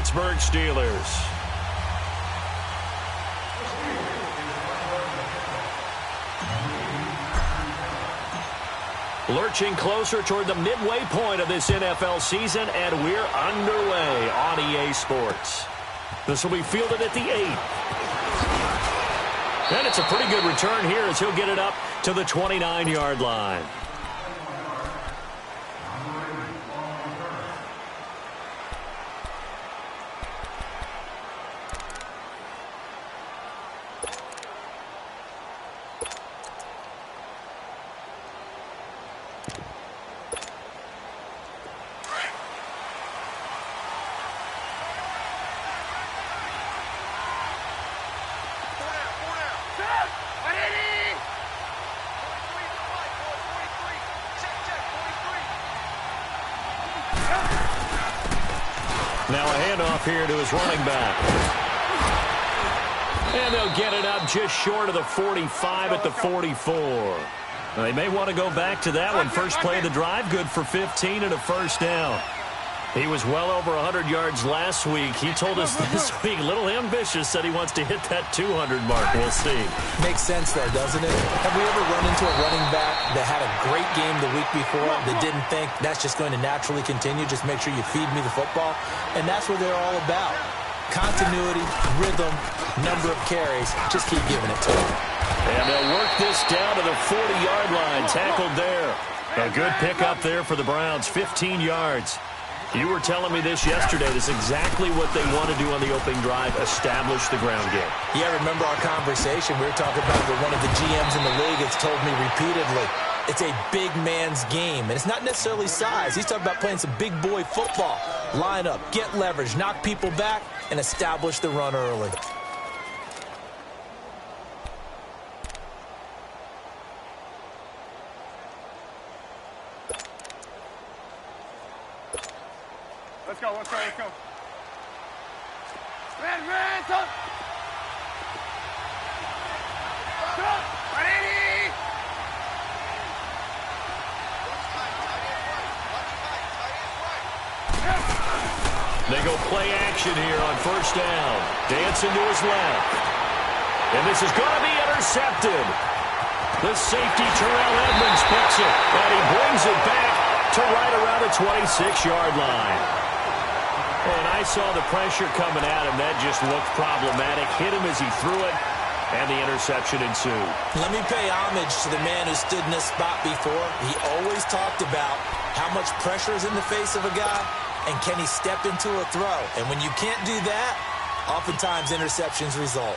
Pittsburgh Steelers. Lurching closer toward the midway point of this NFL season, and we're underway on EA Sports. This will be fielded at the 8. And it's a pretty good return here as he'll get it up to the 29-yard line. Now a handoff here to his running back. And they'll get it up just short of the 45 at the 44. Now they may want to go back to that one. First play of the drive, good for 15 and a first down. He was well over 100 yards last week. He told us this week, a little ambitious, said he wants to hit that 200 mark. We'll see. Makes sense, though, doesn't it? Have we ever run into a running back that had a great game the week before that didn't think that's just going to naturally continue? Just make sure you feed me the football. And that's what they're all about. Continuity, rhythm, number of carries. Just keep giving it to them. And they'll work this down to the 40-yard line. Tackled there. A good pickup there for the Browns, 15 yards. You were telling me this yesterday. This is exactly what they want to do on the opening drive, establish the ground game. Yeah, remember our conversation. We were talking about what one of the GMs in the league has told me repeatedly. It's a big man's game, and it's not necessarily size. He's talking about playing some big boy football. Line up, get leverage, knock people back, and establish the run early. Let's go, let's go, let's go. Red, up. Ready? They go play action here on first down. Dancing to his left. And this is going to be intercepted. The safety, Terrell Edmonds, picks it. And he brings it back to right around the 26-yard line. And I saw the pressure coming at him. That just looked problematic. Hit him as he threw it, and the interception ensued. Let me pay homage to the man who stood in this spot before. He always talked about how much pressure is in the face of a guy, and can he step into a throw. And when you can't do that, oftentimes interceptions result.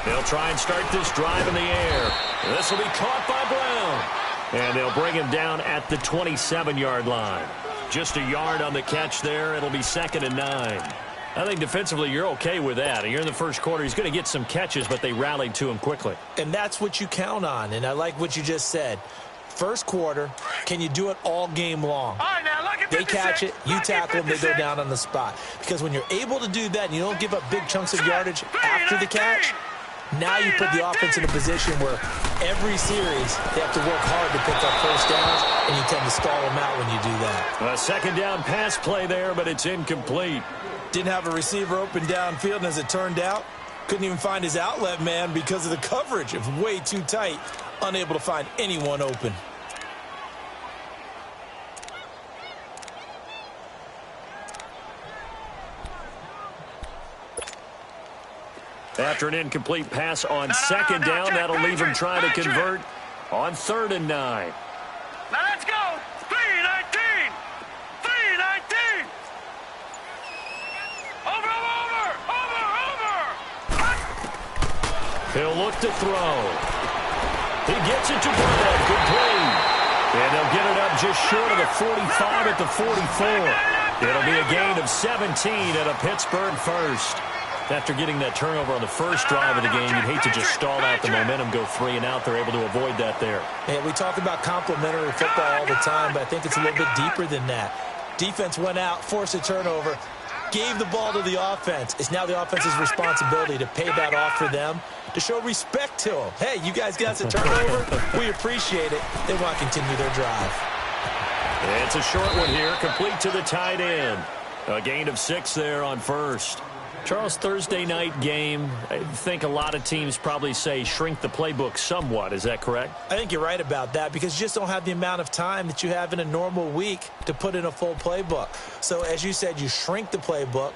They'll try and start this drive in the air. This will be caught by Brown. And they'll bring him down at the 27-yard line. Just a yard on the catch there. It'll be 2nd and 9. I think defensively you're okay with that. You're in the first quarter. He's going to get some catches, but they rallied to him quickly. And that's what you count on. And I like what you just said. First quarter, can you do it all game long? All right, now look at they catch it, you tackle them, they go down on the spot. Because when you're able to do that and you don't give up big chunks of yardage after the catch, now you put the offense in a position where every series they have to work hard to pick up first downs, and you tend to stall them out when you do that. A second down pass play there, but it's incomplete. Didn't have a receiver open downfield, and as it turned out, couldn't even find his outlet man because of the coverage. It was way too tight, unable to find anyone open. After an incomplete pass on second down, that'll leave him trying to convert on 3rd and 9. Now let's go. 3-19. 3-19. Over. He'll look to throw. He gets it to Brown. Good play. And they'll get it up just short of the 45 at the 44. It'll be a gain of 17 and a Pittsburgh first. After getting that turnover on the first drive of the game, you'd hate to just stall out the momentum, go 3 and out. They're able to avoid that there. Hey, we talk about complementary football all the time, but I think it's a little bit deeper than that. Defense went out, forced a turnover. gave the ball to the offense. It's now the offense's responsibility to pay that off for them, to show respect to them. Hey, you guys got the turnover. We appreciate it. They want to continue their drive. It's a short one here, complete to the tight end. A gain of 6 there on first. Charles, Thursday night game, I think a lot of teams probably say shrink the playbook somewhat. Is that correct? I think you're right about that because you just don't have the amount of time that you have in a normal week to put in a full playbook. So as you said, you shrink the playbook,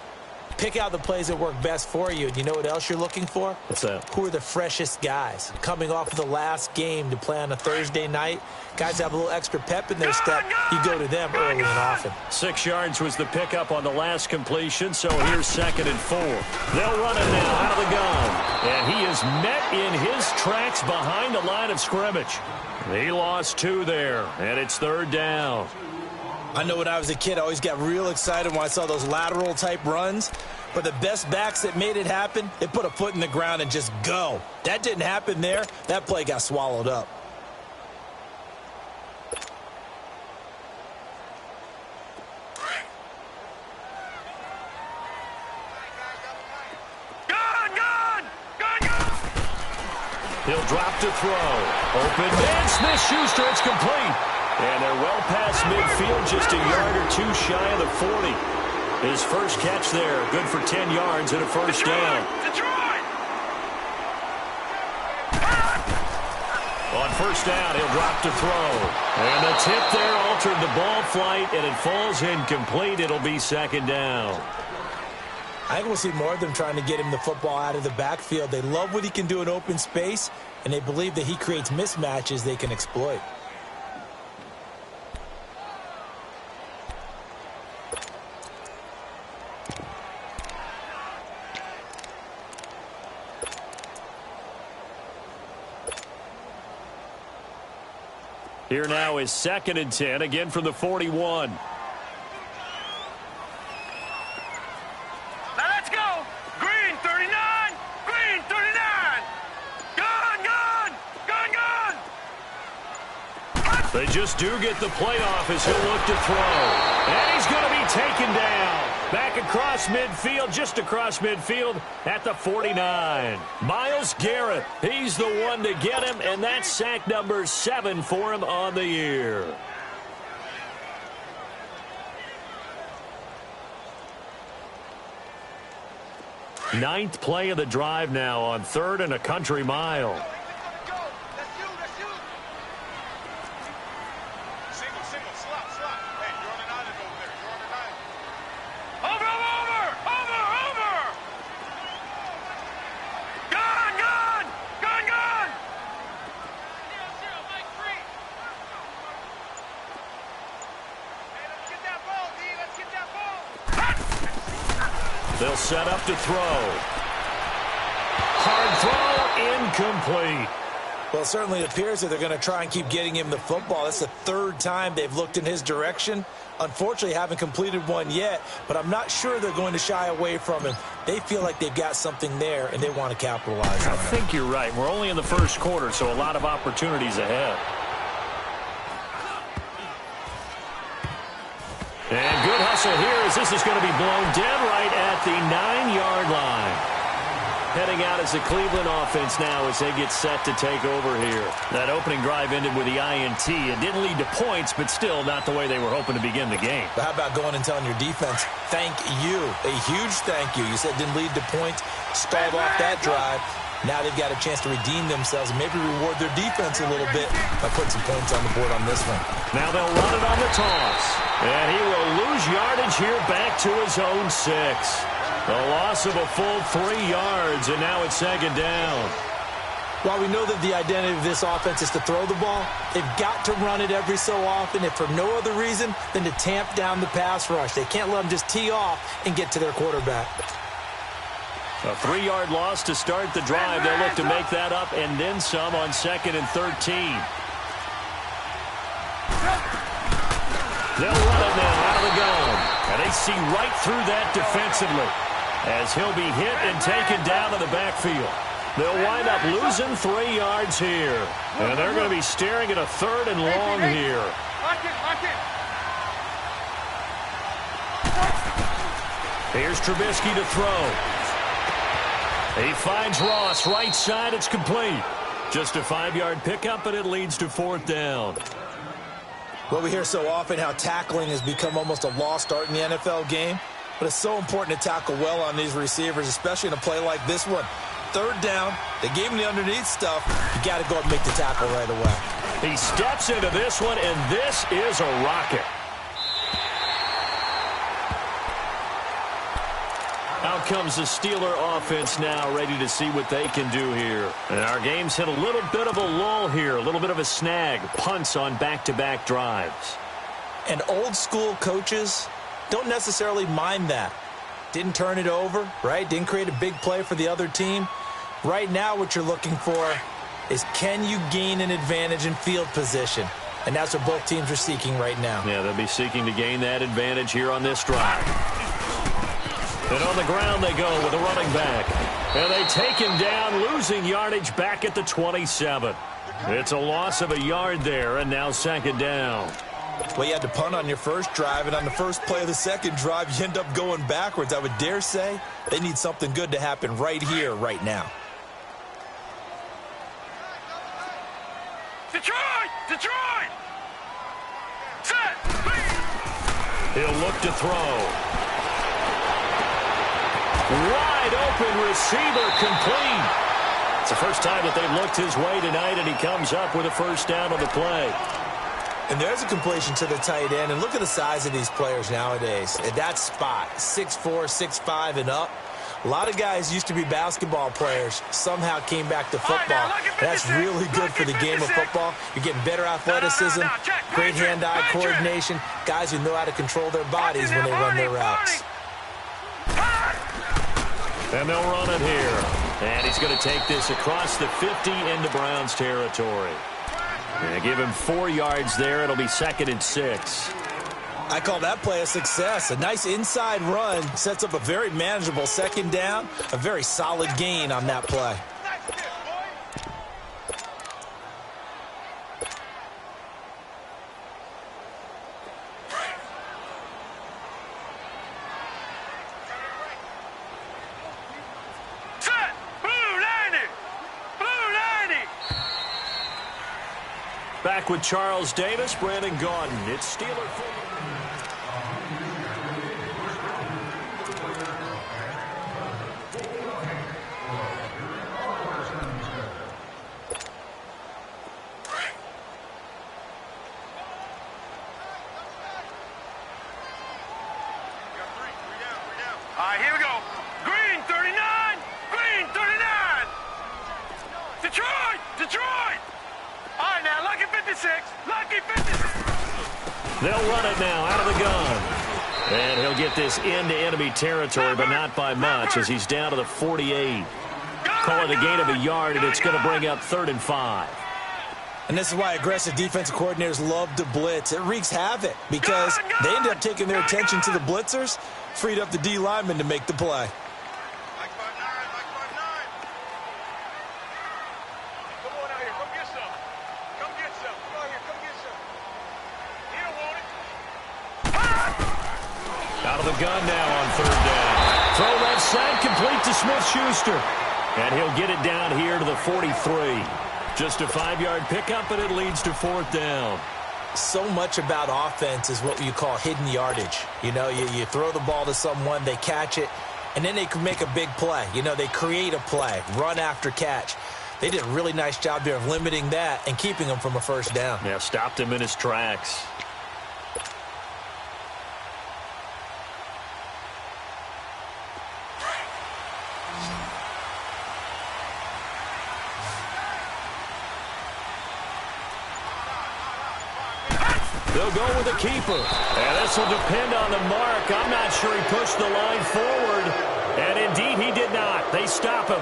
pick out the plays that work best for you. And you know what else you're looking for? What's that? Who are the freshest guys? Coming off of the last game to play on a Thursday night, guys have a little extra pep in their step. You go to them early and often. 6 yards was the pickup on the last completion, so here's 2nd and 4. They'll run it now out of the gun. And he is met in his tracks behind the line of scrimmage. He lost 2 there, and it's 3rd down. I know when I was a kid, I always got real excited when I saw those lateral-type runs. But the best backs that made it happen, they put a foot in the ground and just go. That didn't happen there. That play got swallowed up. He'll drop to throw. Open man, Smith-Schuster, it's complete. And they're well past midfield, just a yard or 2 shy of the 40. His first catch there, good for 10 yards and a first down. On first down, he'll drop to throw. And the tip there altered the ball flight, and it falls incomplete. It'll be 2nd down. I think we'll see more of them trying to get him the football out of the backfield. They love what he can do in open space, and they believe that he creates mismatches they can exploit. Here now is 2nd and 10, again from the 41. Now let's go. Green 39. Green 39. Gun. They just do get the play off as he'll look to throw. And he's going to be taken down. Back across midfield, just across midfield at the 49. Myles Garrett, he's the one to get him, and that's sack number 7 for him on the year. Ninth play of the drive now on 3rd and a country mile. They'll set up to throw. Hard throw, incomplete. Well, it certainly appears that they're going to try and keep getting him the football. That's the 3rd time they've looked in his direction. Unfortunately, haven't completed one yet, but I'm not sure they're going to shy away from him. They feel like they've got something there, and they want to capitalize on it. I think you're right. We're only in the first quarter, so a lot of opportunities ahead. And good hustle here as this is going to be blown dead right at the 9-yard line. Heading out as the Cleveland offense now as they get set to take over here. That opening drive ended with the INT. It didn't lead to points, but still not the way they were hoping to begin the game. But how about going and telling your defense, thank you, a huge thank you. You said it didn't lead to points, stalled off that drive. Now they've got a chance to redeem themselves and maybe reward their defense a little bit by putting some points on the board on this one. Now they'll run it on the toss. And he will lose yardage here back to his own 6. A loss of a full 3 yards, and now it's 2nd down. While we know that the identity of this offense is to throw the ball, they've got to run it every so often, if for no other reason than to tamp down the pass rush. They can't let them just tee off and get to their quarterback. A 3-yard loss to start the drive. They'll look to make that up and then some on 2nd and 13. They'll run it now out of the gun. And they see right through that defensively as he'll be hit and taken down in the backfield. They'll wind up losing 3 yards here. And they're going to be staring at a 3rd and long here. Here's Trubisky to throw. He finds Ross, right side, it's complete. Just a 5-yard pickup, and it leads to 4th down. Well, we hear so often how tackling has become almost a lost art in the NFL game, but it's so important to tackle well on these receivers, especially in a play like this one. 3rd down, they gave him the underneath stuff. You got to go and make the tackle right away. He steps into this one, and this is a rocket. Out comes the Steeler offense now, ready to see what they can do here. And our game's hit a little bit of a lull here, a little bit of a snag. Punts on back-to-back drives. And old-school coaches don't necessarily mind that. Didn't turn it over, right? Didn't create a big play for the other team. Right now, what you're looking for is, can you gain an advantage in field position? And that's what both teams are seeking right now. Yeah, they'll be seeking to gain that advantage here on this drive. And on the ground they go with a running back. And they take him down, losing yardage back at the 27. It's a loss of a yard there, and now 2nd down. Well, you had to punt on your first drive, and on the first play of the second drive, you end up going backwards. I would dare say they need something good to happen right here, right now. Detroit! Detroit! Set! He'll look to throw. Wide open receiver, complete. It's the first time that they've looked his way tonight, and he comes up with a 1st down on the play. And there's a completion to the tight end. And look at the size of these players nowadays. At that spot, 6'4", 6'5", and up. A lot of guys used to be basketball players, somehow came back to football. That's really good for the game of football. You're getting better athleticism, great hand-eye coordination, guys who know how to control their bodies when they run their routes. And they'll run it here. And he's going to take this across the 50 into Browns territory. And give him 4 yards there. It'll be 2nd and 6. I call that play a success. A nice inside run sets up a very manageable 2nd down. A very solid gain on that play. Back with Charles Davis, Brandon Gaudin. It's Steeler football. All right, here we go. Green 39! Green 39! Detroit! Detroit! All right, now, lucky 56. Lucky 56. They'll run it now out of the gun. And he'll get this into enemy territory, but not by much, as he's down to the 48. Call it a gain of a yard, and it's going to bring up 3rd and 5. And this is why aggressive defensive coordinators love to blitz. It wreaks havoc because they end up taking their attention to the blitzers, freed up the D lineman to make the play. Out of the gun now on 3rd down. Throw left side, complete to Smith-Schuster. And he'll get it down here to the 43. Just a 5-yard pickup, and it leads to 4th down. So much about offense is what you call hidden yardage. You know, you throw the ball to someone, they catch it, and then they can make a big play. You know, they create a play, run after catch. They did a really nice job there of limiting that and keeping him from a 1st down. Yeah, stopped him in his tracks. They'll go with a keeper. And this will depend on the mark. I'm not sure he pushed the line forward. And indeed, he did not. They stop him.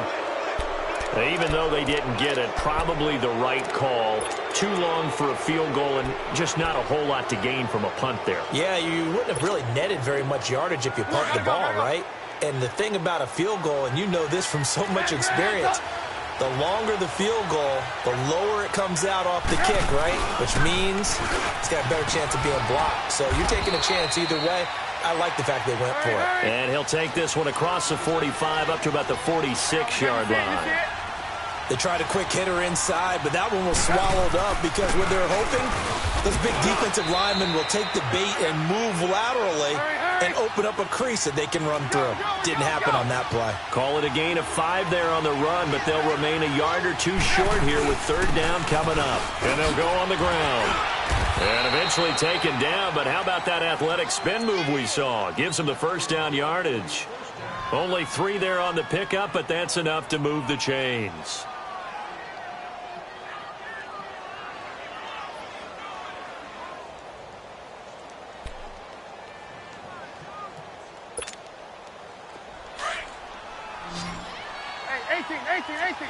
Even though they didn't get it, probably the right call. Too long for a field goal and just not a whole lot to gain from a punt there. Yeah, you wouldn't have really netted very much yardage if you punt the ball, right? And the thing about a field goal, and you know this from so much experience, the longer the field goal, the lower it comes out off the kick, right? Which means it's got a better chance of being blocked. So you're taking a chance either way. I like the fact they went for it. And he'll take this one across the 45 up to about the 46-yard line. They tried a quick hitter inside, but that one was swallowed up because what they're hoping, those big defensive linemen will take the bait and move laterally and open up a crease that they can run through. Didn't happen on that play. Call it a gain of 5 there on the run, but they'll remain a yard or two short here with third down coming up. And they'll go on the ground. And eventually taken down, but how about that athletic spin move we saw? Gives them the first down yardage. Only 3 there on the pickup, but that's enough to move the chains. Hey, 18.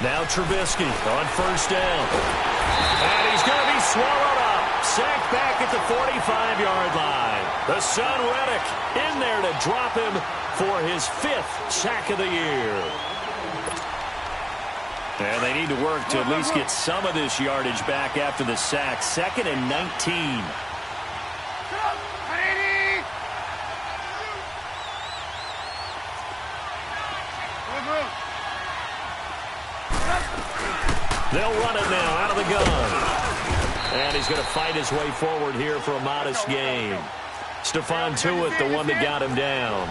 Now Trubisky on first down. And he's going to be swallowed up. Sacked back at the 45-yard line. The son Reddick in there to drop him for his 5th sack of the year. And they need to work to at least get some of this yardage back after the sack. 2nd and 19. They'll run it now out of the gun. And he's going to fight his way forward here for a modest gain. Stephon Tuitt, the one that got him down.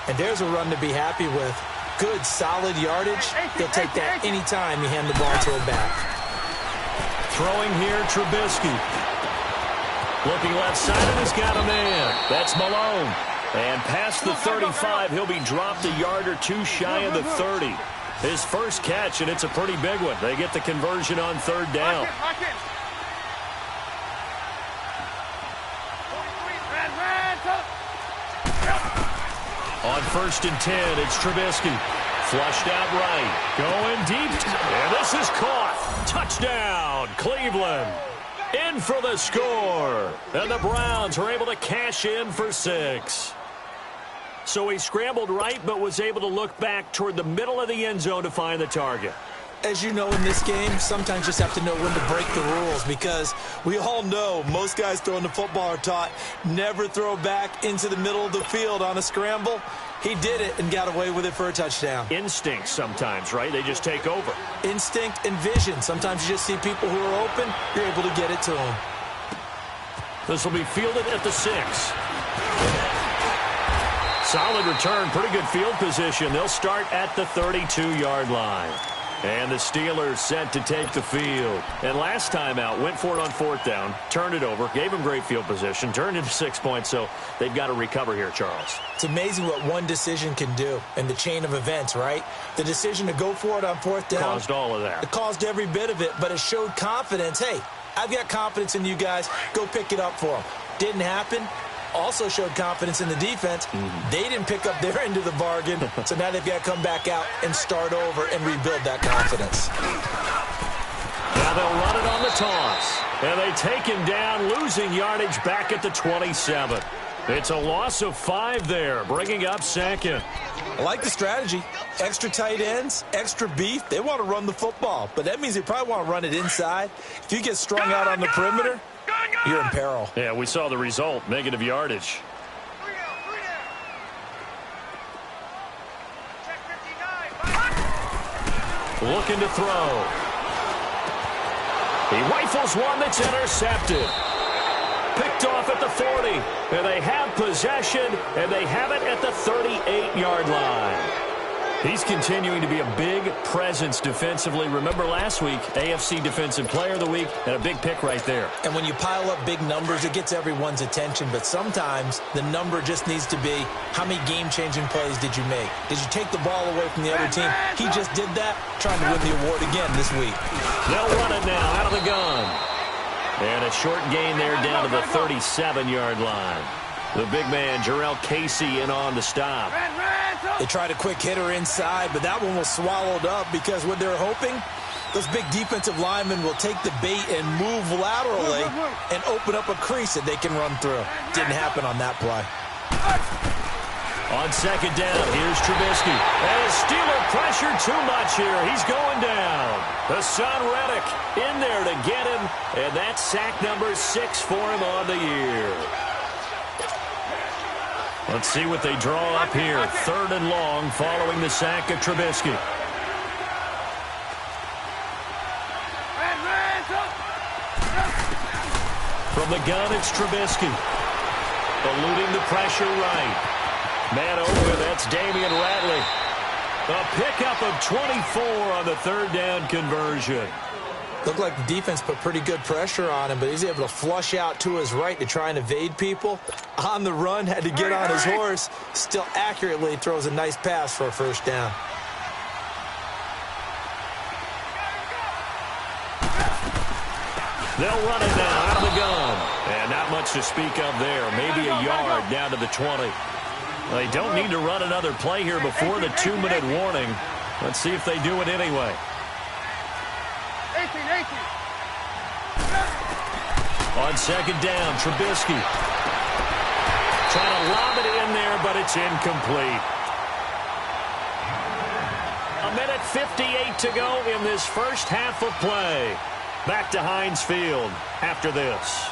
And there's a run to be happy with. Good, solid yardage. He'll take that anytime you hand the ball to a back. Throwing here, Trubisky. Looking left side, and he's got a man. That's Malone. And past the 35, he'll be dropped a yard or two shy of the 30. His first catch, and it's a pretty big one. They get the conversion on third down. On 1st and 10, it's Trubisky. Flushed out right. Going deep. And this is caught. Touchdown, Cleveland. In for the score. And the Browns are able to cash in for 6. So he scrambled right, but was able to look back toward the middle of the end zone to find the target. As you know, in this game, sometimes you just have to know when to break the rules because we all know most guys throwing the football are taught never throw back into the middle of the field on a scramble. He did it and got away with it for a touchdown. Instinct sometimes, right? They just take over. Instinct and vision. Sometimes you just see people who are open, you're able to get it to them. This will be fielded at the 6. Solid return, pretty good field position. They'll start at the 32-yard line. And the Steelers set to take the field. And last time out, went for it on 4th down, turned it over, gave them great field position, turned into 6 points, so they've got to recover here, Charles. It's amazing what one decision can do in the chain of events, right? The decision to go for it on 4th down. Caused all of that. It caused every bit of it, but it showed confidence. Hey, I've got confidence in you guys. Go pick it up for them. Didn't happen. Also showed confidence in the defense. They didn't pick up their end of the bargain, so now they've got to come back out and start over and rebuild that confidence. Now they'll run it on the toss. And they take him down, losing yardage back at the 27. It's a loss of 5 there, bringing up 2nd. I like the strategy. Extra tight ends, extra beef. They want to run the football, but that means they probably want to run it inside. If you get strung out on the perimeter, you're in peril. Yeah, we saw the result, negative yardage. Looking to throw. He rifles one that's intercepted. Picked off at the 40. And they have possession, and they have it at the 38-yard line. He's continuing to be a big presence defensively. Remember last week, AFC Defensive Player of the Week, and a big pick right there. And when you pile up big numbers, it gets everyone's attention. But sometimes the number just needs to be, how many game-changing plays did you make? Did you take the ball away from the other team? He just did that, trying to win the award again this week. They'll run it now out of the gun. And a short gain there down to the 37-yard line. The big man, Jarrell Casey, in on the stop. They tried a quick hitter inside, but that one was swallowed up because what they're hoping, those big defensive linemen will take the bait and move laterally and open up a crease that they can run through. Didn't happen on that play. On On second down, here's Trubisky. And a Steeler pressure too much here. He's going down. Hassan Reddick in there to get him. And that's sack number 6 for him on the year. Let's see what they draw up here. 3rd and long following the sack of Trubisky. From the gun, it's Trubisky. Eluding the pressure right. Man over, that's Damian Ratley. A pickup of 24 on the 3rd down conversion. Looked like the defense put pretty good pressure on him, but he's able to flush out to his right to try and evade people. On the run, had to get on his horse. Still accurately throws a nice pass for a 1st down. They'll run it now out of the gun. And not much to speak of there. Maybe a yard down to the 20. They don't need to run another play here before the 2-minute warning. Let's see if they do it anyway. 18. On second down, Trubisky. Trying to lob it in there, but it's incomplete. 1:58 to go in this first half of play. Back to Heinz Field after this.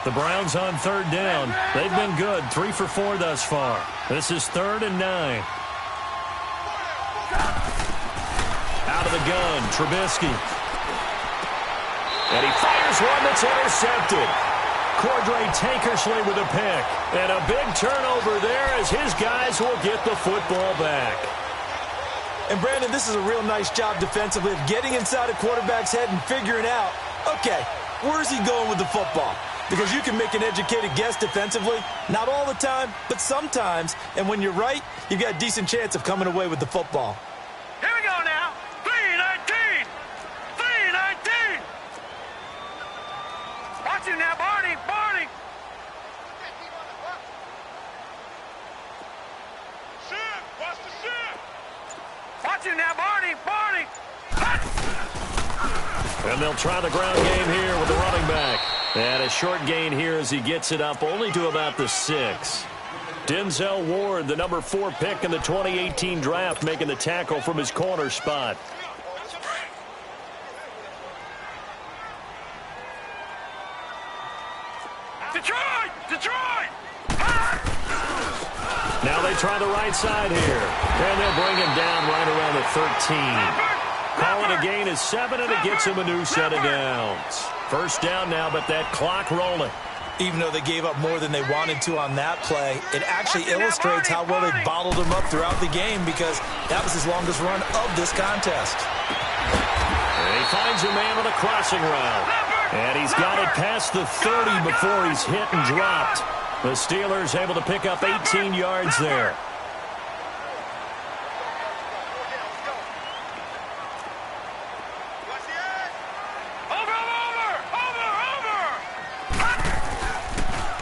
The Browns on 3rd down. They've been good, 3 for 4 thus far. This is 3rd and 9. Out of the gun, Trubisky. And he fires one that's intercepted. Cordray Tankersley with a pick. And a big turnover there as his guys will get the football back. And, Brandon, this is a real nice job defensively of getting inside a quarterback's head and figuring out, okay, where's he going with the football? Because you can make an educated guess defensively. Not all the time, but sometimes. And when you're right, you've got a decent chance of coming away with the football. Here we go now. 3-19. 3-19. Watch him now, Barney. Watch the ship. Watch him now, Barney. And they'll try the ground game here with the running back. And a short gain here as he gets it up only to about the 6. Denzel Ward, the number 4 pick in the 2018 draft, making the tackle from his corner spot. Detroit! Now they try the right side here. And they'll bring him down right around the 13. Calling a gain is 7, and it gets him a new set of downs. 1st down now, but that clock rolling. Even though they gave up more than they wanted to on that play, it actually illustrates how well they bottled him up throughout the game because that was his longest run of this contest. And he finds a man on a crossing route. And he's got it past the 30 before he's hit and dropped. The Steelers able to pick up 18 yards there.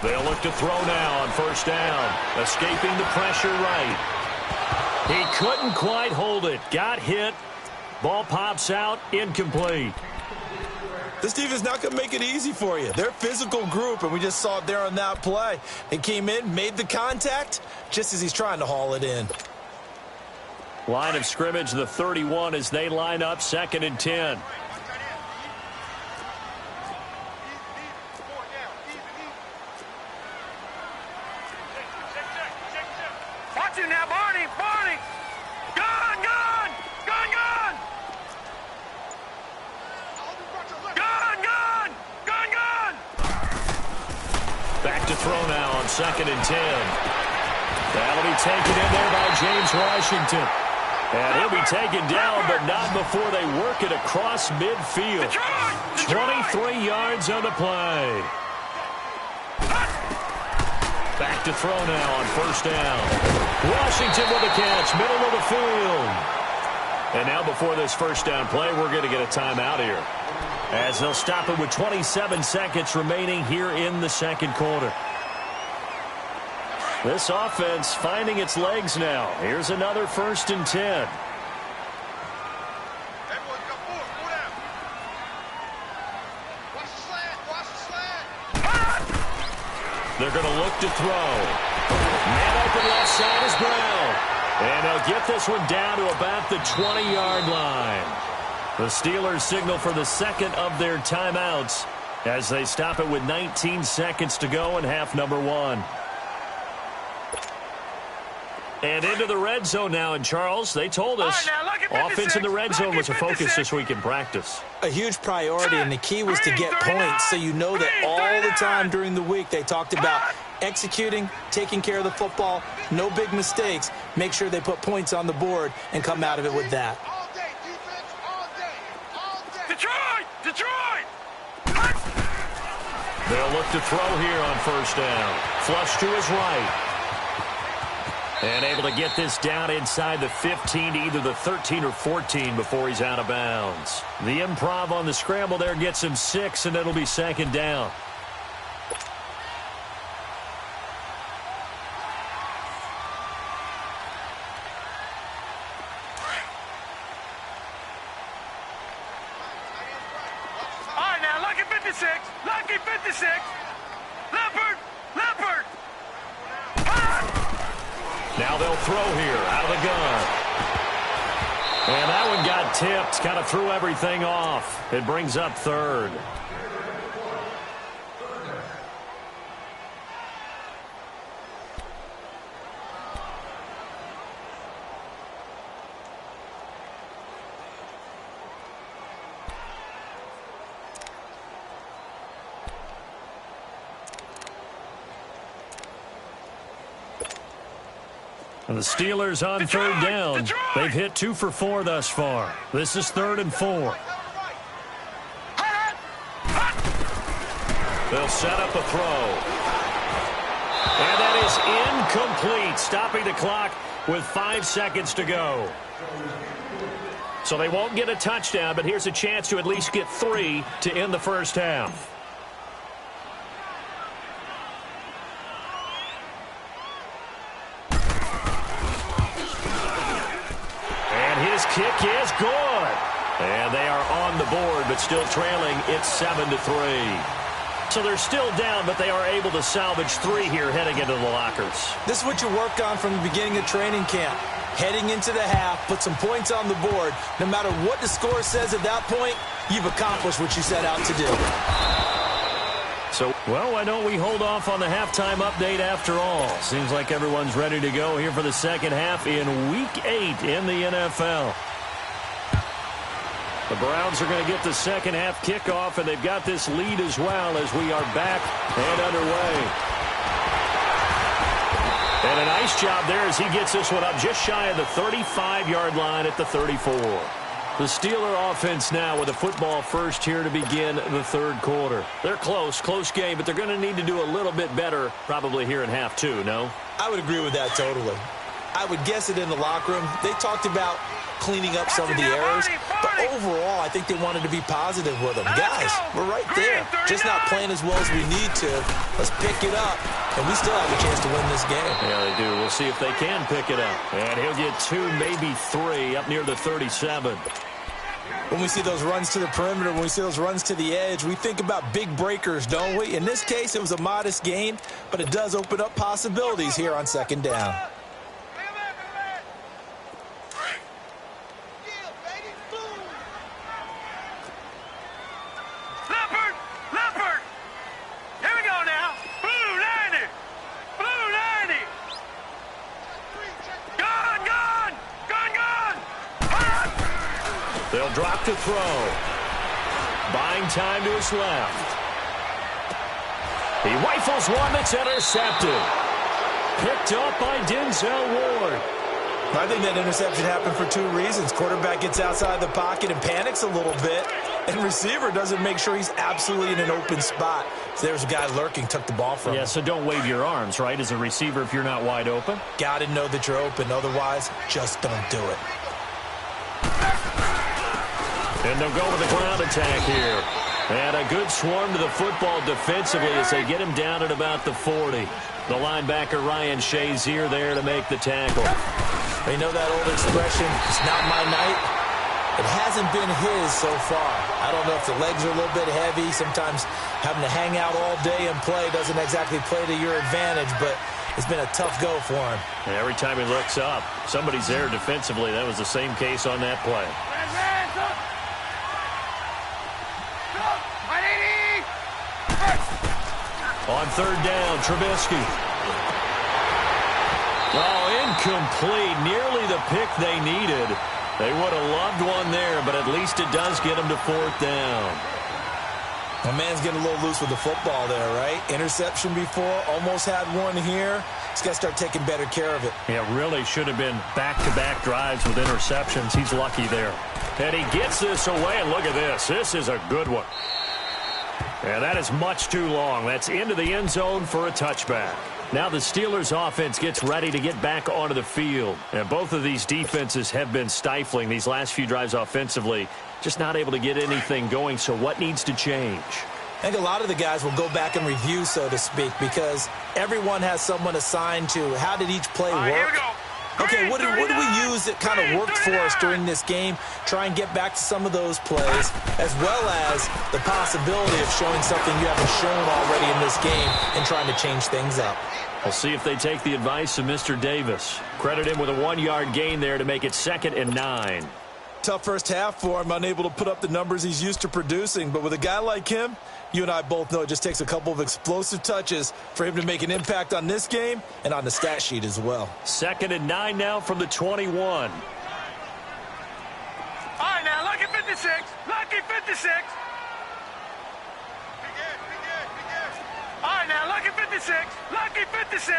They'll look to throw now on 1st down. Escaping the pressure right. He couldn't quite hold it. Got hit. Ball pops out. Incomplete. This defense not going to make it easy for you. They're a physical group, and we just saw it there on that play. They came in, made the contact, just as he's trying to haul it in. Line of scrimmage, the 31 as they line up 2nd and 10. Watch him now, Barney. Gun! Gun! Back to throw now on 2nd and 10. That'll be taken in there by James Washington. And he'll be taken down, but not before they work it across midfield. 23 yards on the play. Back to throw now on 1st down. Washington with a catch, middle of the field. And now before this 1st down play, we're going to get a timeout here, as they'll stop it with 27 seconds remaining here in the 2nd quarter. This offense finding its legs now. Here's another 1st and 10. They're going to look to throw. Now get this one down to about the 20-yard line. The Steelers signal for the second of their timeouts as they stop it with 19 seconds to go in half number 1. And into the red zone now. And, Charles, they told us offense in the red zone was a focus this week in practice. A huge priority, and the key was to get points, so you know that all the time during the week they talked about executing, taking care of the football, no big mistakes, make sure they put points on the board and come out of it with that. Detroit! Detroit! They'll look to throw here on first down. Flush to his right. And able to get this down inside the 15 to either the 13 or 14 before he's out of bounds. The improv on the scramble there gets him 6, and it'll be second down. All right, now, lucky 56. Lucky 56. Leopard! Leopard! Now they'll throw here out of the gun. And that one got tipped. Kind of threw everything off. It brings up third. And the Steelers on third down. They've hit 2 for 4 thus far. This is 3rd and 4. They'll set up a throw. And that is incomplete, stopping the clock with 5 seconds to go. So they won't get a touchdown, but here's a chance to at least get 3 to end the first half. Kick is good. And they are on the board, but still trailing. It's 7-3. So they're still down, but they are able to salvage 3 here heading into the lockers. This is what you worked on from the beginning of training camp. Heading into the half, put some points on the board. No matter what the score says at that point, you've accomplished what you set out to do. So, well, why don't we hold off on the halftime update after all? Seems like everyone's ready to go here for the second half in Week 8 in the NFL. The Browns are going to get the second half kickoff, and they've got this lead as well as we are back and underway. And a nice job there as he gets this one up just shy of the 35-yard line at the 34. The Steeler offense now with a football first here to begin the third quarter. They're close game, but they're going to need to do a little bit better probably here in half 2, no? I would agree with that totally. I would guess it in the locker room. They talked about cleaning up some of the errors, but overall, I think they wanted to be positive with them. Guys, we're right there. Just not playing as well as we need to. Let's pick it up, and we still have a chance to win this game. Yeah, they do. We'll see if they can pick it up. And he'll get 2, maybe 3 up near the 37. When we see those runs to the perimeter, when we see those runs to the edge, we think about big breakers, don't we? In this case, it was a modest gain, but it does open up possibilities here on second down. They'll drop to throw. Buying time to his left. He rifles one that's intercepted. Picked up by Denzel Ward. I think that interception happened for 2 reasons. Quarterback gets outside the pocket and panics a little bit, and receiver doesn't make sure he's absolutely in an open spot. So there's a guy lurking, took the ball from him. Yeah, so don't wave your arms, right, as a receiver if you're not wide open. Got to know that you're open. Otherwise, just don't do it. And they'll go with a ground attack here. And a good swarm to the football defensively as they get him down at about the 40. The linebacker, Ryan Shazier, there to make the tackle. You know that old expression, it's not my night? It hasn't been his so far. I don't know if the legs are a little bit heavy. Sometimes having to hang out all day and play doesn't exactly play to your advantage, but It's been a tough go for him. And every time he looks up, somebody's there defensively. That was the same case on that play. On third down, Trubisky. Oh, incomplete. Nearly the pick they needed. They would have loved one there, but at least it does get them to fourth down. The man's getting a little loose with the football there, right? Interception before, almost had one here. He's got to start taking better care of it. Yeah, really should have been back-to-back drives with interceptions. He's lucky there. And he gets this away, and look at this. This is a good one. And that is much too long. That's into the end zone for a touchback. Now the Steelers offense gets ready to get back onto the field. And both of these defenses have been stifling these last few drives offensively. Just not able to get anything going, so what needs to change? I think a lot of the guys will go back and review, so to speak, because everyone has someone assigned to how did each play work. Here we go. Okay, what do we use that kind of worked for us during this game? Try and get back to some of those plays, as well as the possibility of showing something you haven't shown already in this game and trying to change things up. We'll see if they take the advice of Mr. Davis. Credit him with a 1-yard gain there to make it 2nd and 9. Tough first half for him, unable to put up the numbers he's used to producing. But with a guy like him, you and I both know it just takes a couple of explosive touches for him to make an impact on this game and on the stat sheet as well. 2nd and 9 now from the 21. All right, now, lucky 56. Lucky 56. All right, now, lucky 56. Lucky 56.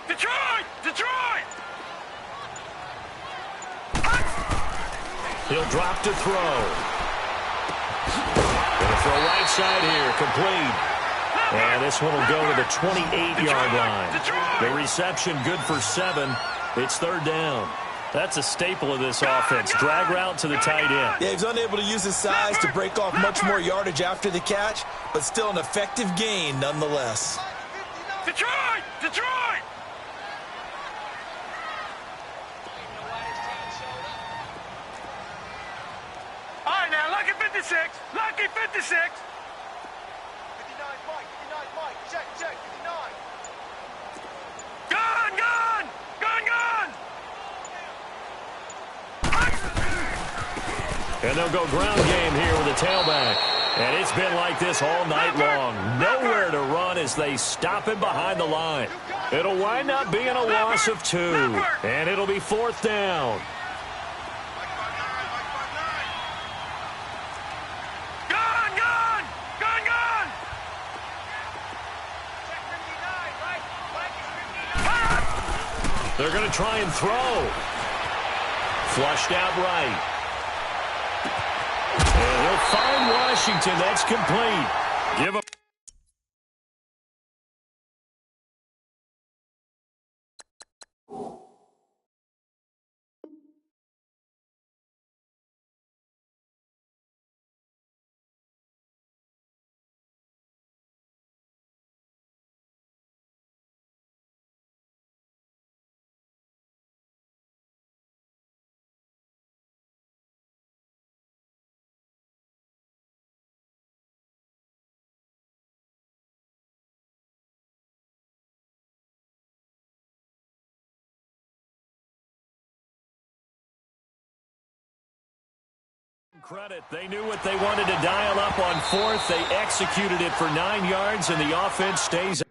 Detroit! Detroit! He'll drop to throw. Gonna throw right side here, complete. And this one will go to the 28-yard line. The reception good for 7. It's 3rd down. That's a staple of this offense. Drag route to the tight end. Yeah, he's unable to use his size to break off much more yardage after the catch, but still an effective gain nonetheless. Detroit! Detroit! All right, now, lucky 56. Lucky 56. 59, Mike. 59, Mike. Check, 59. Gun, gun! Gun, gun! And they'll go ground game here with a tailback. And it's been like this all night long. Nowhere to run as they stop him behind the line. It'll wind up being a loss of 2. And it'll be 4th down. Gun, gun! Gun, gun! They're going to try and throw. Flushed out right. And he'll find Washington. That's complete. Give him. Credit. They knew what they wanted to dial up on 4th. They executed it for 9 yards, and the offense stays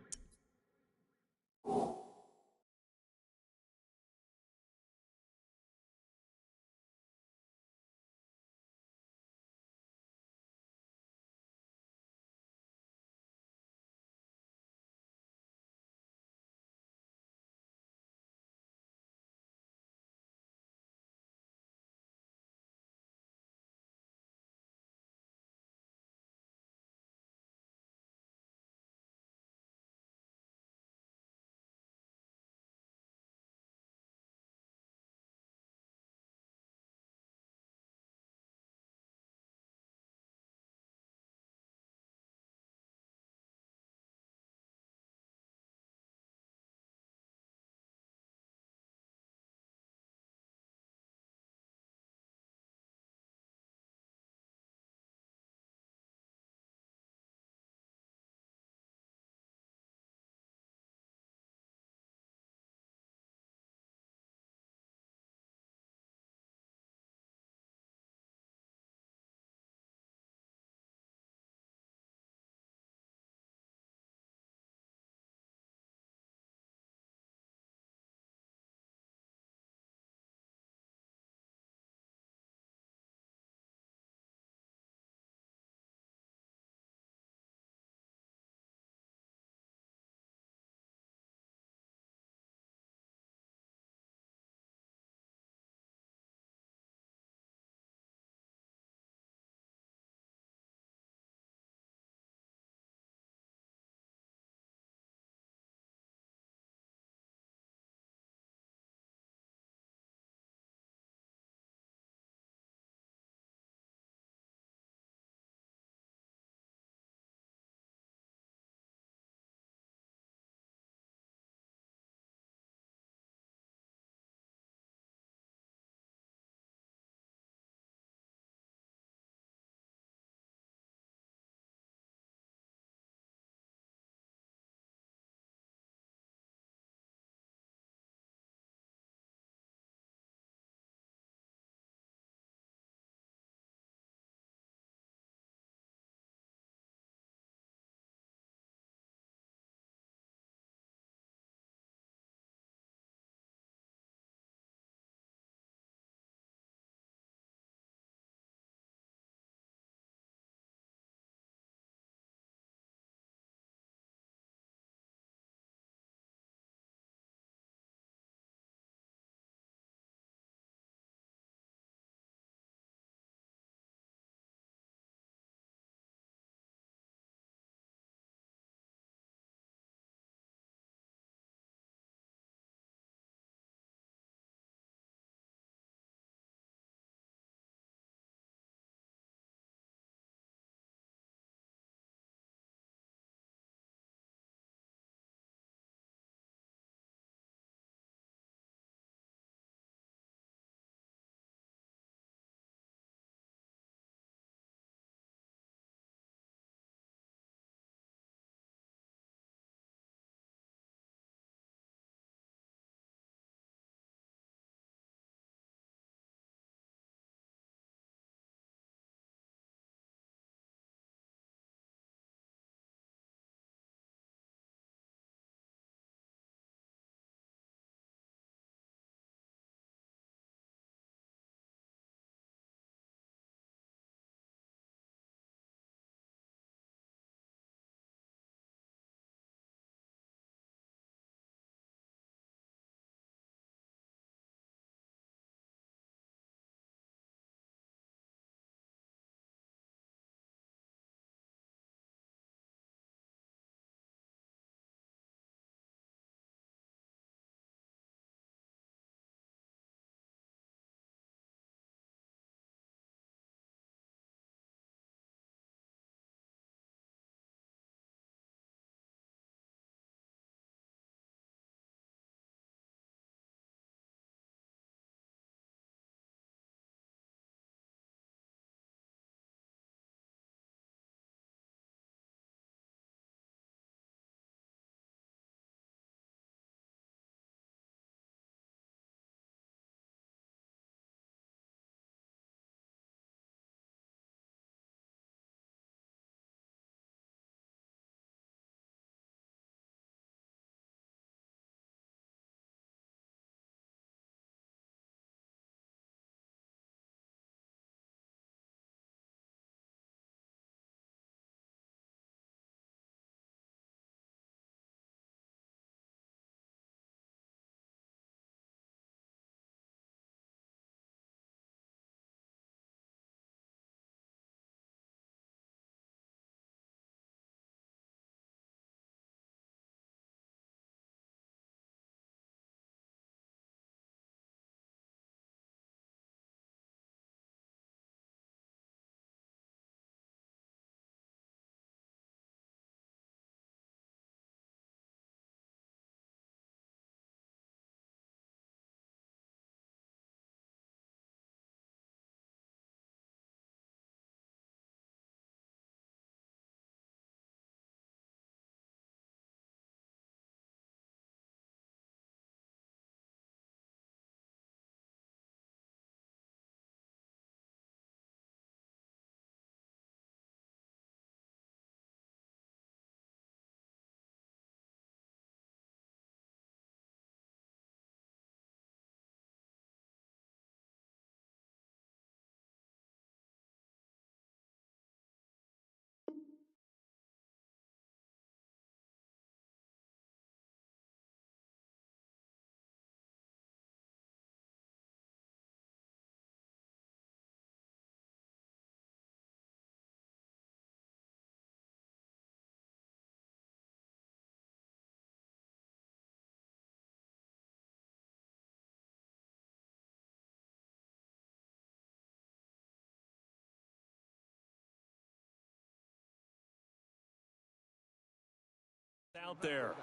out there.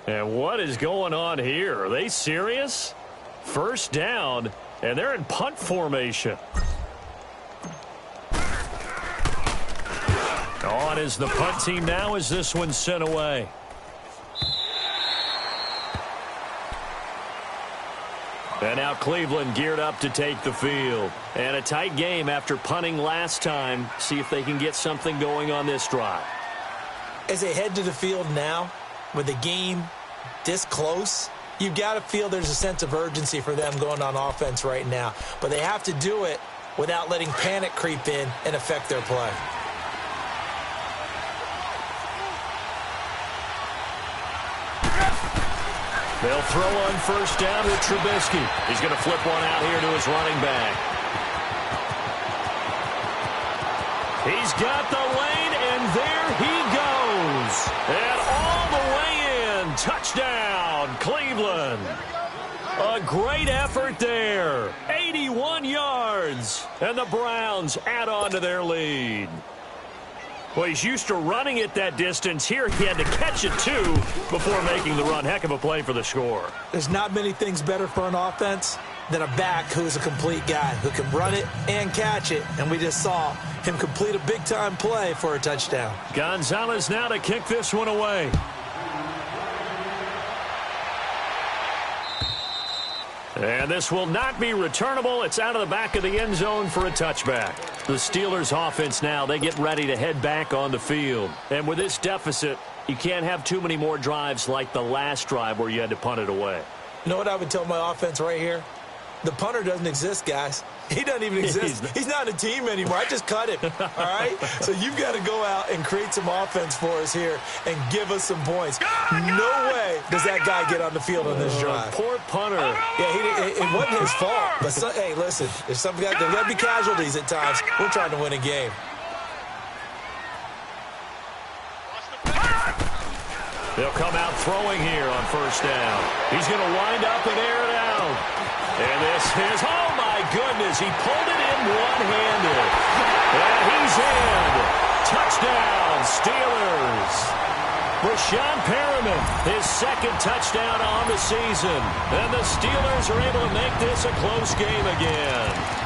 And what is going on here? Are they serious? First down, and they're in punt formation. On is the punt team now as this one's sent away. And now Cleveland geared up to take the field. And a tight game after punting last time. See if they can get something going on this drive. As they head to the field now, with the game this close, you've got to feel there's a sense of urgency for them going on offense right now. But they have to do it without letting panic creep in and affect their play. They'll throw on first down with Trubisky. He's going to flip one out here to his running back. He's got the lane, and there he goes. And all the way in. Touchdown, Cleveland. A great effort there. 81 yards. And the Browns add on to their lead. Well, he's used to running it that distance. Here he had to catch it, too, before making the run. Heck of a play for the score. There's not many things better for an offense than a back who's a complete guy, who can run it and catch it. And we just saw him complete a big-time play for a touchdown. Gonzalez now to kick this one away. And this will not be returnable. It's out of the back of the end zone for a touchback. The Steelers offense now, they get ready to head back on the field. And with this deficit, you can't have too many more drives like the last drive where you had to punt it away. You know what I would tell my offense right here? The punter doesn't exist, guys. He doesn't even exist. He's not a team anymore. I just cut him, all right? So you've got to go out and create some offense for us here and give us some points. No way does that guy get on the field on this drive. Poor punter. Yeah, it wasn't his fault. But, hey, listen, there's got to be casualties at times. We're trying to win a game. They'll come out throwing here on first down. He's going to wind up and air it out. And this is, oh my goodness, he pulled it in one-handed. And he's in. Touchdown, Steelers. Rashawn Perriman, his second touchdown on the season. And the Steelers are able to make this a close game again.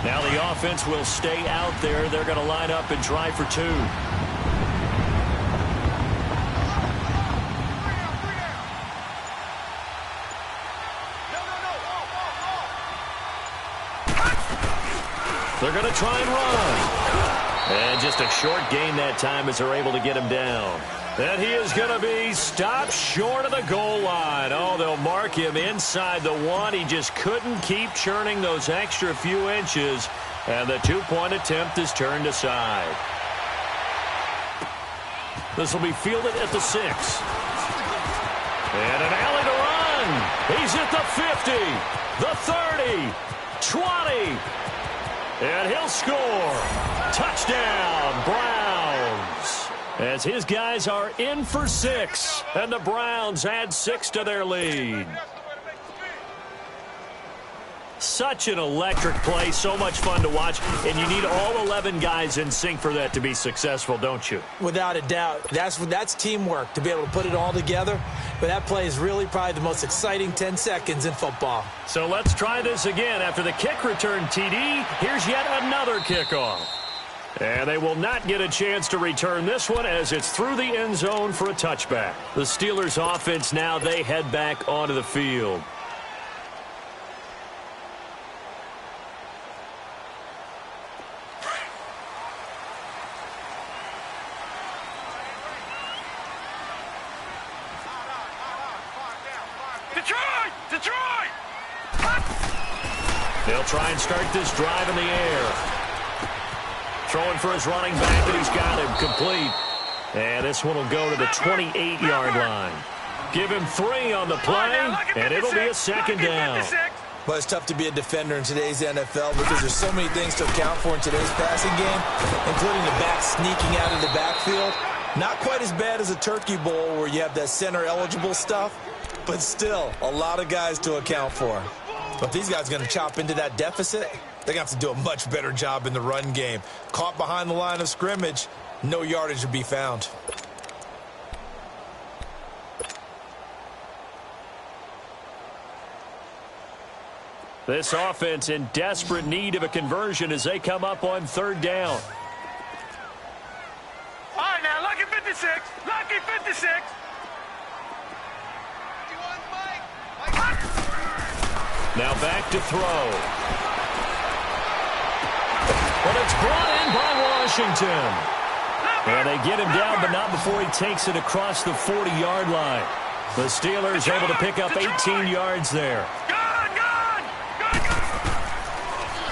Now the offense will stay out there. They're going to line up and try for two. They're going to try and run. And just a short gain that time as they're able to get him down. And he is going to be stopped short of the goal line. Oh, they'll mark him inside the one. He just couldn't keep churning those extra few inches. And the two-point attempt is turned aside. This will be fielded at the 6. And an alley to run. He's at the 50, the 30, 20. And he'll score. Touchdown, Browns. As his guys are in for 6, and the Browns add 6 to their lead. Such an electric play, so much fun to watch, and you need all 11 guys in sync for that to be successful, don't you? Without a doubt. That's teamwork, to be able to put it all together. But that play is really probably the most exciting 10 seconds in football. So let's try this again. After the kick return TD, here's yet another kickoff. And they will not get a chance to return this one as it's through the end zone for a touchback. The Steelers offense now, they head back onto the field. Detroit! Detroit! They'll try and start this drive in the air. Throwing for his running back, and he's got him complete. And this one will go to the 28-yard line. Give him 3 on the play, and it'll be a second down. Well, it's tough to be a defender in today's NFL because there's so many things to account for in today's passing game, including the back sneaking out of the backfield. Not quite as bad as a turkey bowl where you have that center-eligible stuff, but still a lot of guys to account for. But if these guys are going to chop into that deficit, they're going to have to do a much better job in the run game. Caught behind the line of scrimmage, no yardage to be found. This offense in desperate need of a conversion as they come up on 3rd down. All right, now, lucky 56. Lucky 56. Now back to throw. But it's brought in by Washington. And they get him down, but not before he takes it across the 40-yard line. The Steelers able to pick up 18 yards there.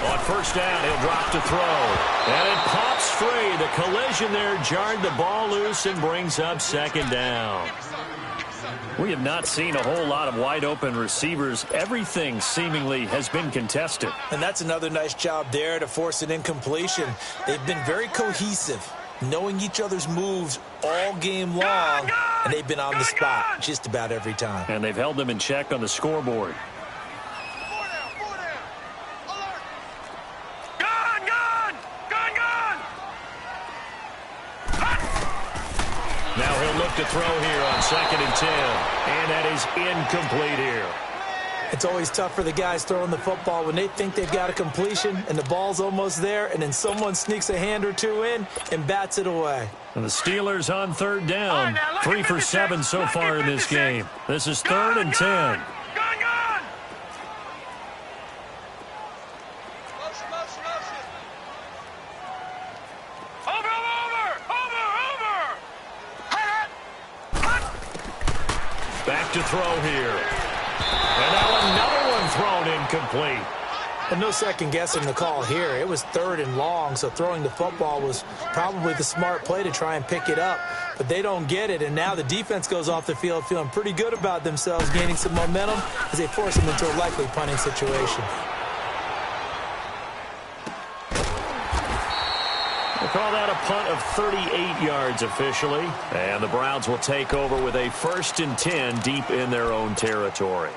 On 1st down, he'll drop to throw. And it pops free. The collision there jarred the ball loose and brings up 2nd down. We have not seen a whole lot of wide-open receivers. Everything seemingly has been contested. And that's another nice job there to force an incompletion. They've been very cohesive, knowing each other's moves all game long, and they've been on the spot just about every time. And they've held them in check on the scoreboard. Now he'll look to throw here on 2nd and 10. And that is incomplete here. It's always tough for the guys throwing the football when they think they've got a completion and the ball's almost there, and then someone sneaks a hand or two in and bats it away. And the Steelers on 3rd down. 3 for 7 so far in this game. This is 3rd and 10. Back to throw here. And now another one thrown incomplete. And no second guessing the call here. It was 3rd and long, so throwing the football was probably the smart play to try and pick it up. But they don't get it, and now the defense goes off the field feeling pretty good about themselves, gaining some momentum as they force them into a likely punting situation. We'll call that a punt of 38 yards officially. And the Browns will take over with a 1st and 10 deep in their own territory.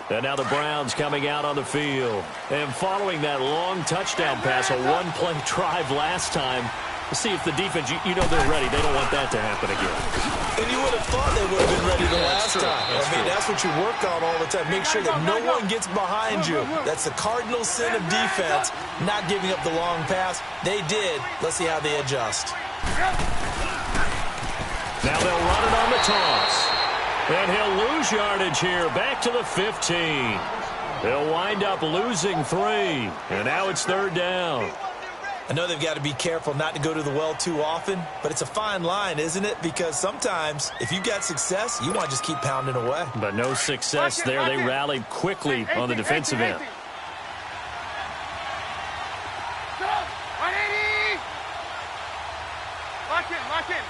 And now the Browns coming out on the field. And following that long touchdown pass, a one-play drive last time, to see if the defense, you know they're ready. They don't want that to happen again. And you would have thought they would have been ready the last time. That's what you work on all the time. Make sure that no one gets behind you. That's the cardinal sin of defense, not giving up the long pass. They did. Let's see how they adjust. Now they'll run it on the toss. And he'll lose yardage here, back to the 15. They'll wind up losing 3. And now it's 3rd down. I know they've got to be careful not to go to the well too often, but it's a fine line, isn't it? Because sometimes, if you've got success, you want to just keep pounding away. But no success there. They rallied quickly on the defensive end. Lock in, lock in.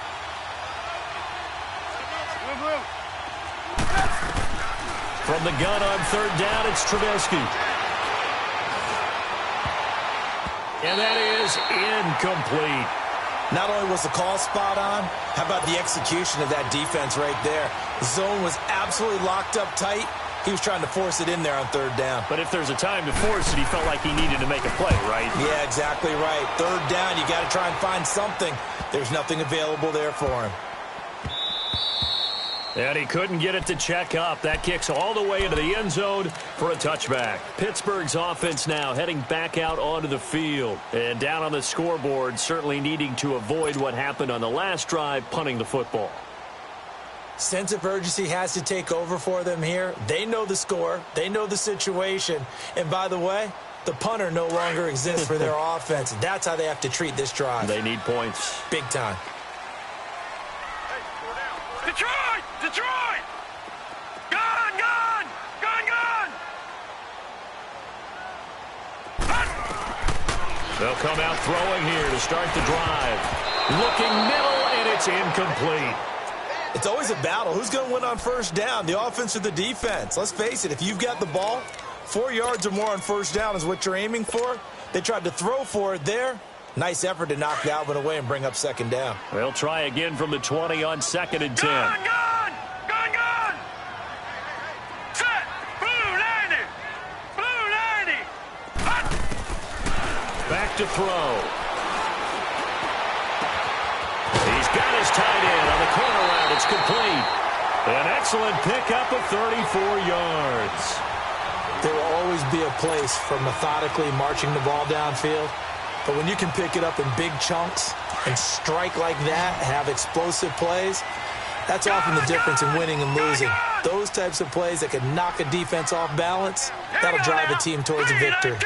From the gun on 3rd down, it's Trubisky. And that is incomplete. Not only was the call spot on, how about the execution of that defense right there? The zone was absolutely locked up tight. He was trying to force it in there on 3rd down. But if there's a time to force it, he felt like he needed to make a play, right? Yeah, exactly right. 3rd down, you got to try and find something. There's nothing available there for him. And he couldn't get it to check up. That kicks all the way into the end zone for a touchback. Pittsburgh's offense now heading back out onto the field. And down on the scoreboard, certainly needing to avoid what happened on the last drive, punting the football. Sense of urgency has to take over for them here. They know the score. They know the situation. And by the way, the punter no longer exists for their offense. That's how they have to treat this drive. They need points. Big time. Detroit! Detroit! Gone! Gone! They'll come out throwing here to start the drive. Looking middle, and it's incomplete. It's always a battle. Who's going to win on first down, the offense or the defense? Let's face it, if you've got the ball, 4 yards or more on first down is what you're aiming for. They tried to throw for it there. Nice effort to knock that one away and bring up second down. They'll try again from the 20 on 2nd and 10. Gun! Set! Blue 90! Blue 90! Hot! Back to throw. He's got his tight end on the corner route. It's complete. An excellent pickup of 34 yards. There will always be a place for methodically marching the ball downfield. But when you can pick it up in big chunks and strike like that, have explosive plays, that's often the difference in winning and losing. Those types of plays that can knock a defense off balance, that'll drive a team towards a victory. 3-19!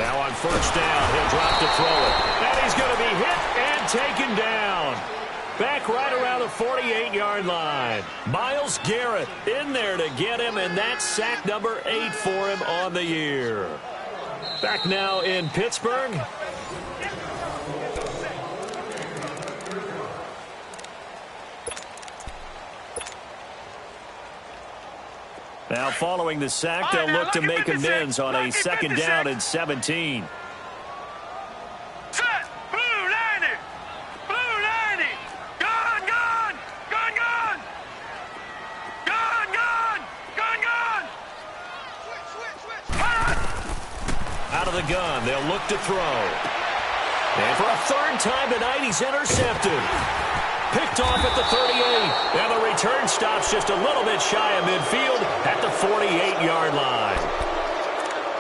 Now on first down, he'll drop to throw it. And he's going to be hit and taken down. Back right around the 48-yard line. Myles Garrett in there to get him, and that's sack number 8 for him on the year. Back now in Pittsburgh. Now following the sack, they'll look to make amends on a 2nd down and 17. Out of the gun, they'll look to throw. And for a 3rd time tonight, he's intercepted. Picked off at the 38. And the return stops just a little bit shy of midfield at the 48-yard line.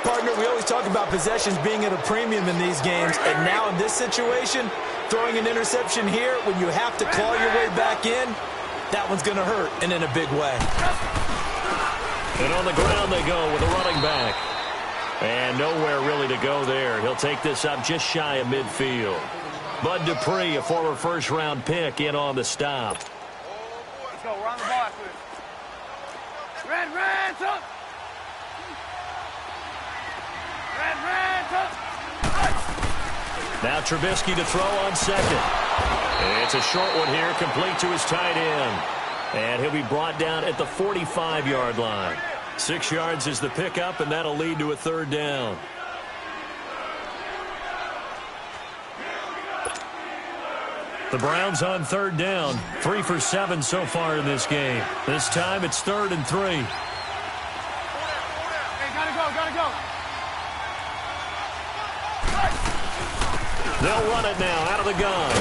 Partner, we always talk about possessions being at a premium in these games. And now in this situation, throwing an interception here when you have to claw your way back in, that one's going to hurt, and in a big way. And on the ground they go with a running back. And nowhere really to go there. He'll take this up just shy of midfield. Bud Dupree, a former first-round pick, in on the stop. Let's go. Run the ball after it. Red, up. Red, up. Now Trubisky to throw on 2nd. It's a short one here, complete to his tight end. And he'll be brought down at the 45-yard line. 6 yards is the pickup, and that'll lead to a 3rd down. The Browns on 3rd down. 3 for 7 so far in this game. This time it's 3rd and 3. Hey, gotta go. They'll run it now out of the gun.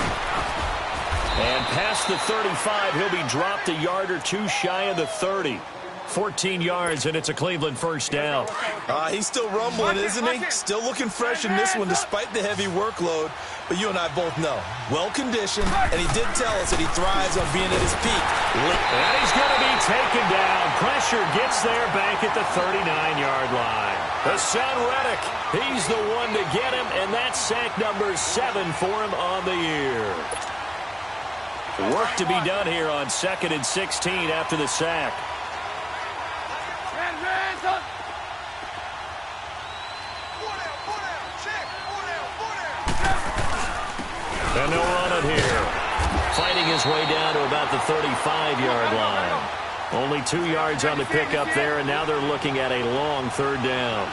And past the 35, he'll be dropped a yard or two shy of the 30. 14 yards, and it's a Cleveland 1st down. He's still rumbling, isn't he? Still looking fresh in this one despite the heavy workload. But you and I both know, well-conditioned, and he did tell us that he thrives on being at his peak. And he's going to be taken down. Pressure gets there back at the 39-yard line. Hassan Reddick, he's the one to get him, and that's sack number 7 for him on the year. Work to be done here on 2nd and 16 after the sack. And they'll run it here. Fighting his way down to about the 35-yard line. Only 2 yards on the pickup there, and now they're looking at a long 3rd down.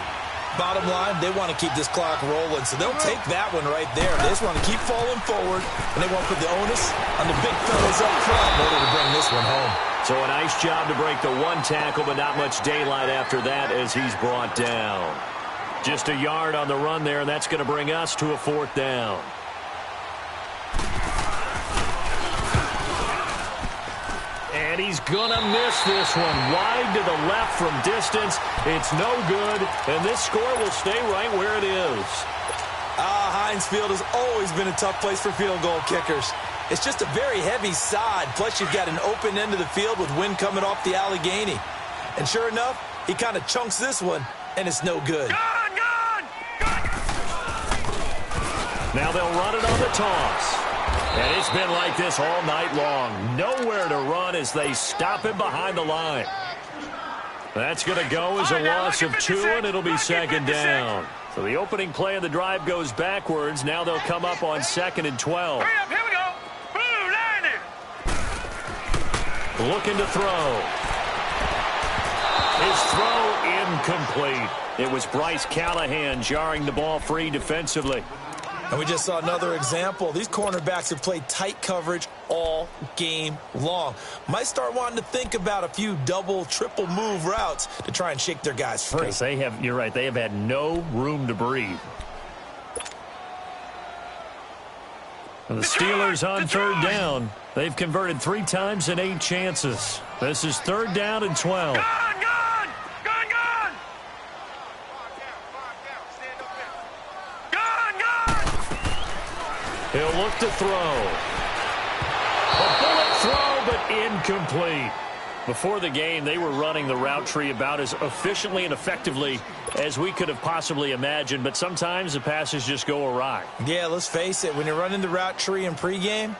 Bottom line, they want to keep this clock rolling, so they'll take that one right there. They just want to keep falling forward, and they want to put the onus on the big fellas up front in order to bring this one home. So a nice job to break the 1 tackle, but not much daylight after that as he's brought down. Just a yard on the run there, and that's going to bring us to a 4th down. And he's going to miss this one. Wide to the left from distance. It's no good, and this score will stay right where it is. Heinz Field has always been a tough place for field goal kickers. It's just a very heavy side, plus you've got an open end of the field with wind coming off the Allegheny. And sure enough, he kind of chunks this one, and it's no good. Now they'll run it on the toss. And it's been like this all night long. Nowhere to run as they stop him behind the line. That's going to go as a loss of 2, and it'll be second down. So the opening play of the drive goes backwards. Now they'll come up on 2nd and 12. Hurry up, here we go. Blue, line it. Looking to throw. His throw incomplete. It was Bryce Callahan jarring the ball free defensively. And we just saw another example. These cornerbacks have played tight coverage all game long. Might start wanting to think about a few double, triple move routes to try and shake their guys free. You're right, they have had no room to breathe. And the Steelers on 3rd down. They've converted 3 times in 8 chances. This is 3rd down and 12. He'll look to throw. A bullet throw, but incomplete. Before the game, they were running the route tree about as efficiently and effectively as we could have possibly imagined, but sometimes the passes just go awry. Yeah, let's face it. When you're running the route tree in pregame,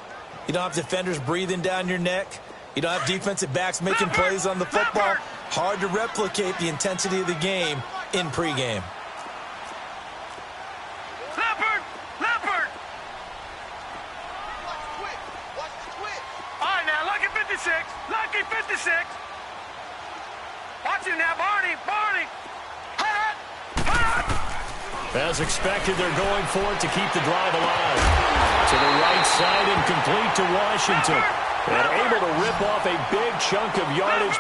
you don't have defenders breathing down your neck. You don't have defensive backs making plays on the football. Hard to replicate the intensity of the game in pregame. Lucky 56. Watch him now, Barney. As expected, they're going for it to keep the drive alive. To the right side and complete to Washington. And able to rip off a big chunk of yardage.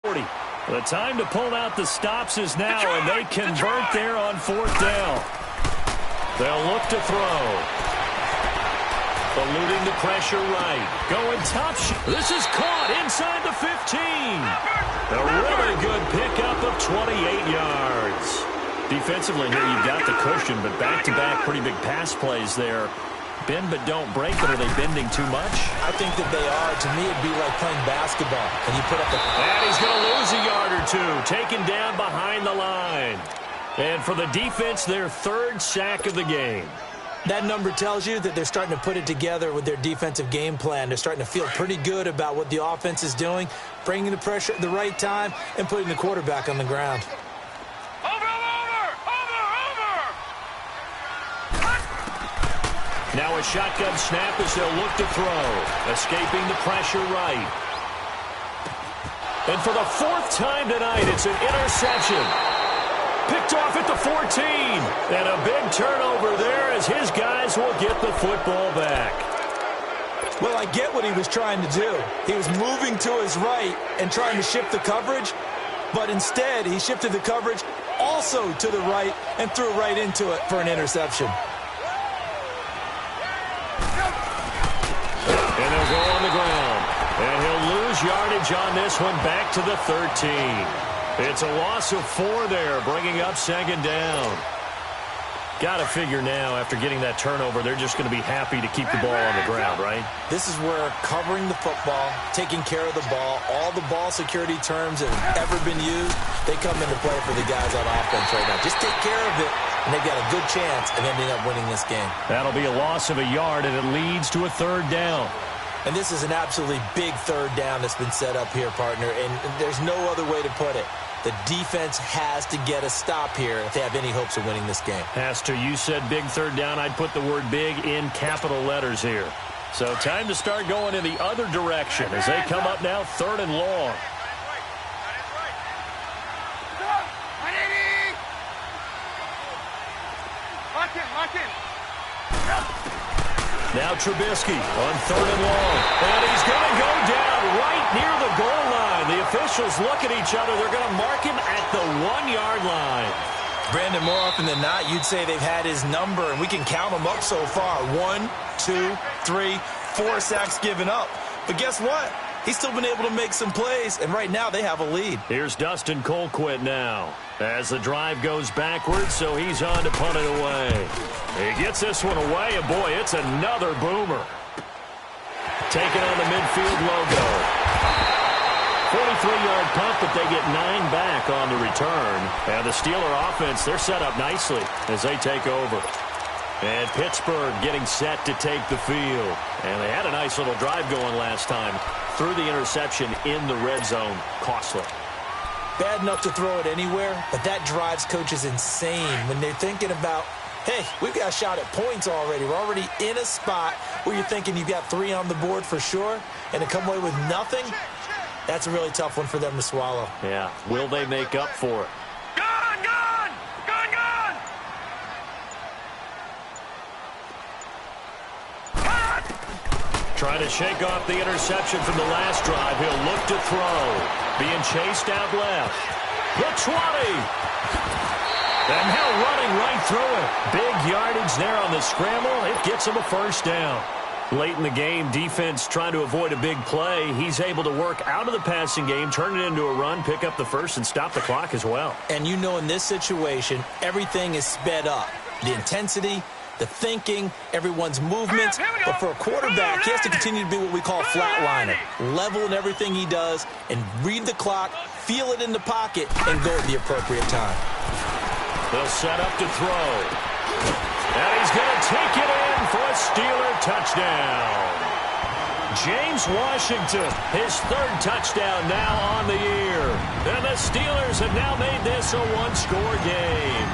40. The time to pull out the stops is now, and they convert there on 4th down. They'll look to throw. Eluding the pressure right. Going top. This is caught inside the 15. A really good pickup of 28 yards. Defensively here, you've got the cushion, but back-to-back pretty big pass plays there. Bend but don't break, but are they bending too much? I think that they are. To me, it'd be like playing basketball. And you put up a... And he's going to lose a yard or 2. Taken down behind the line. And for the defense, their 3rd sack of the game. That number tells you that they're starting to put it together with their defensive game plan. They're starting to feel pretty good about what the offense is doing, bringing the pressure at the right time, and putting the quarterback on the ground. Over! Now a shotgun snap as they'll look to throw. Escaping the pressure right. And for the 4th time tonight, it's an interception. Picked off at the 14. And a big turnover there as his guys will get the football back. Well, I get what he was trying to do. He was moving to his right and trying to shift the coverage, but instead he shifted the coverage also to the right and threw right into it for an interception. And he'll go on the ground. And he'll lose yardage on this one back to the 13. It's a loss of 4 there, bringing up 2nd down. Got to figure now, after getting that turnover, they're just going to be happy to keep the ball on the ground, right? This is where covering the football, taking care of the ball, all the ball security terms that have ever been used, they come into play for the guys on offense right now. Just take care of it, and they've got a good chance of ending up winning this game. That'll be a loss of a yard, and it leads to a 3rd down. And this is an absolutely big 3rd down that's been set up here, partner, and there's no other way to put it. The defense has to get a stop here if they have any hopes of winning this game. Has to. You said big 3rd down. I'd put the word big in capital letters here. So time to start going in the other direction as they come up now 3rd and long. Lock in. Now Trubisky on 3rd and long. And he's going to go down right near the goal line. The officials look at each other. They're going to mark him at the 1-yard line. Brandon, more often than not, you'd say they've had his number, and we can count them up so far. 1, 2, 3, 4 sacks given up. But guess what? He's still been able to make some plays, and right now they have a lead. Here's Dustin Colquitt now as the drive goes backwards, so he's on to punt it away. He gets this one away, and boy, it's another boomer. Taking on the midfield logo. 43-yard punt, but they get 9 back on the return. And the Steeler offense, they're set up nicely as they take over. And Pittsburgh getting set to take the field. And they had a nice nice little drive going last time. Threw the interception in the red zone. Costly. Bad enough to throw it anywhere, but that drives coaches insane when they're thinking about, hey, we've got a shot at points already. We're already in a spot where you're thinking you've got 3 on the board for sure, and to come away with nothing, that's a really tough one for them to swallow. Yeah. Will they make up for it? Gone, gone! Gone, gone! Trying to shake off the interception from the last drive. He'll look to throw. Being chased out left. The 20. And now running right through it. Big yardage there on the scramble. It gets him a first down. Late in the game, defense trying to avoid a big play. He's able to work out of the passing game, turn it into a run, pick up the first, and stop the clock as well. And you know in this situation, everything is sped up. The intensity, the thinking, everyone's movements. But for a quarterback, he has to continue to be what we call a flatliner. Level in everything he does and read the clock, feel it in the pocket, and go at the appropriate time. They'll set up to throw. And he's going to take it in for a Steeler touchdown. James Washington, his 3rd touchdown now on the year. And the Steelers have now made this a 1-score game.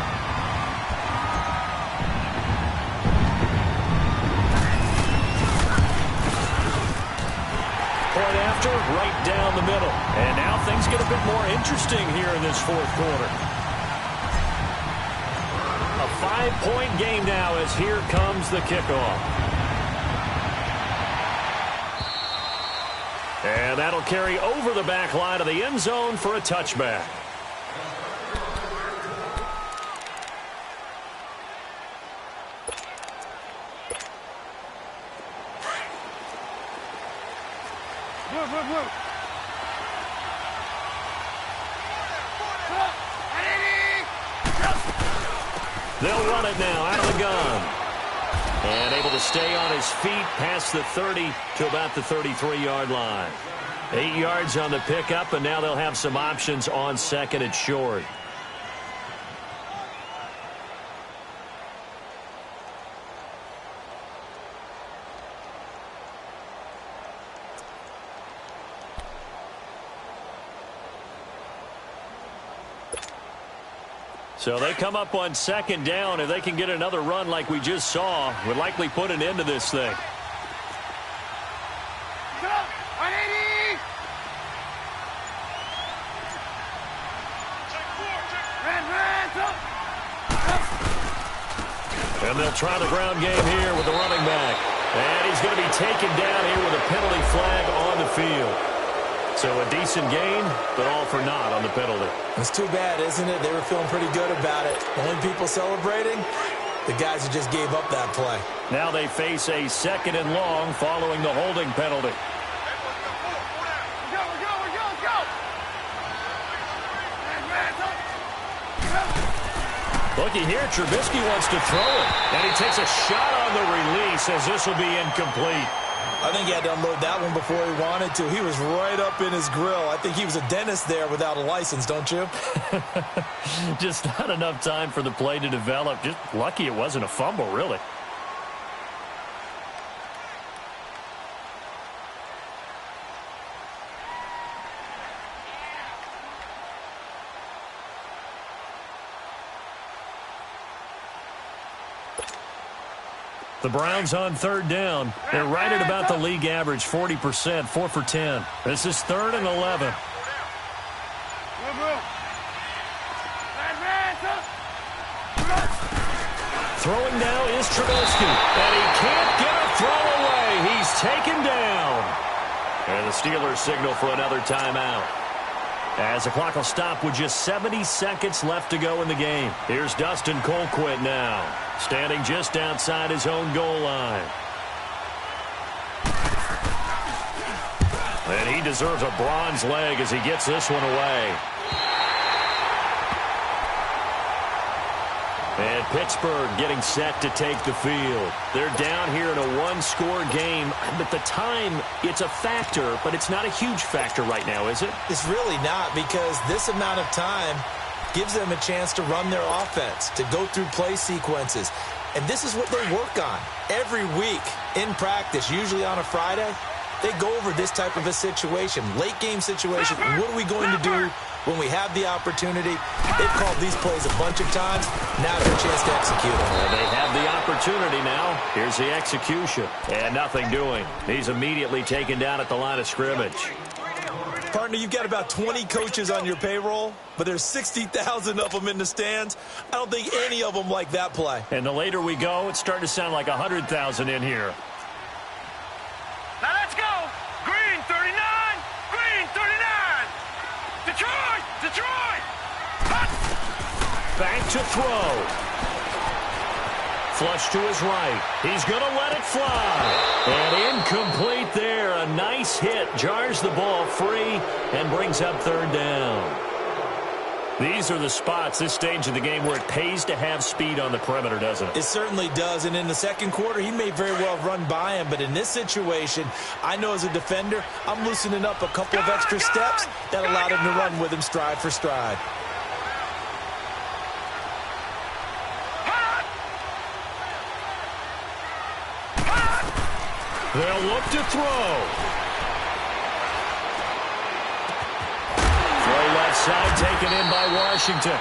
Point after, right down the middle. And now things get a bit more interesting here in this 4th quarter. A 5-point game now as here comes the kickoff. And that'll carry over the back line of the end zone for a touchback. They'll run it now out of the gun. And able to stay on his feet past the 30 to about the 33-yard line. 8 yards on the pickup, and now they'll have some options on 2nd and short. So they come up on 2nd down. If they can get another run like we just saw, would likely put an end to this thing. And they'll try the ground game here with the running back. And he's going to be taken down here with a penalty flag on the field. So a decent gain, but all for naught on the penalty. It's too bad, isn't it? They were feeling pretty good about it. The only people celebrating, the guys who just gave up that play. Now they face a 2nd and long following the holding penalty. Looky here, Trubisky wants to throw it. And he takes a shot on the release as this will be incomplete. I think he had to unload that one before he wanted to. He was right up in his grill. I think he was a dentist there without a license, don't you? Just not enough time for the play to develop. Just lucky it wasn't a fumble, really. The Browns on 3rd down. They're right at about the league average, 40%, 4 for 10. This is 3rd and 11. Throwing now is Trubisky. And he can't get a throw away. He's taken down. And the Steelers signal for another timeout. As the clock will stop with just 70 seconds left to go in the game. Here's Dustin Colquitt now, standing just outside his own goal line. And he deserves a bronze leg as he gets this one away. And Pittsburgh getting set to take the field. They're down here in a 1-score game. But the time, it's a factor, but it's not a huge factor right now, is it? It's really not, because this amount of time gives them a chance to run their offense, to go through play sequences. And this is what they work on every week. In practice, usually on a Friday, they go over this type of a situation, late game situation. What are we going to do when we have the opportunity? They've called these plays a bunch of times. Now their chance to execute them. Well, they have the opportunity now. Here's the execution. And nothing doing. He's immediately taken down at the line of scrimmage. Partner, you've got about 20 coaches on your payroll, but there's 60,000 of them in the stands. I don't think any of them like that play. And the later we go, it's starting to sound like 100,000 in here. Now let's go. Green 39. Green 39. Detroit. Detroit. Hut. Back to throw. Flush to his right. He's going to let it fly. And incomplete there. A nice hit. Jars the ball free and brings up third down. These are the spots, this stage of the game, where it pays to have speed on the perimeter, doesn't it? It certainly does. And in the second quarter, he may very well run by him. But in this situation, I know as a defender, I'm loosening up a couple of extra steps that allowed him to run with him stride for stride. They'll look to throw. Throw left side taken in by Washington.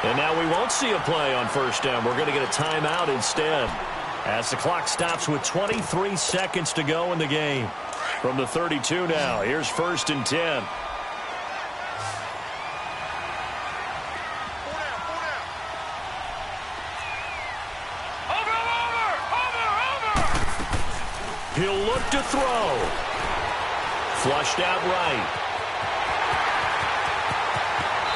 And now we won't see a play on first down. We're going to get a timeout instead, as the clock stops with 23 seconds to go in the game. From the 32 now, here's 1st and 10. He'll look to throw. Flushed out right.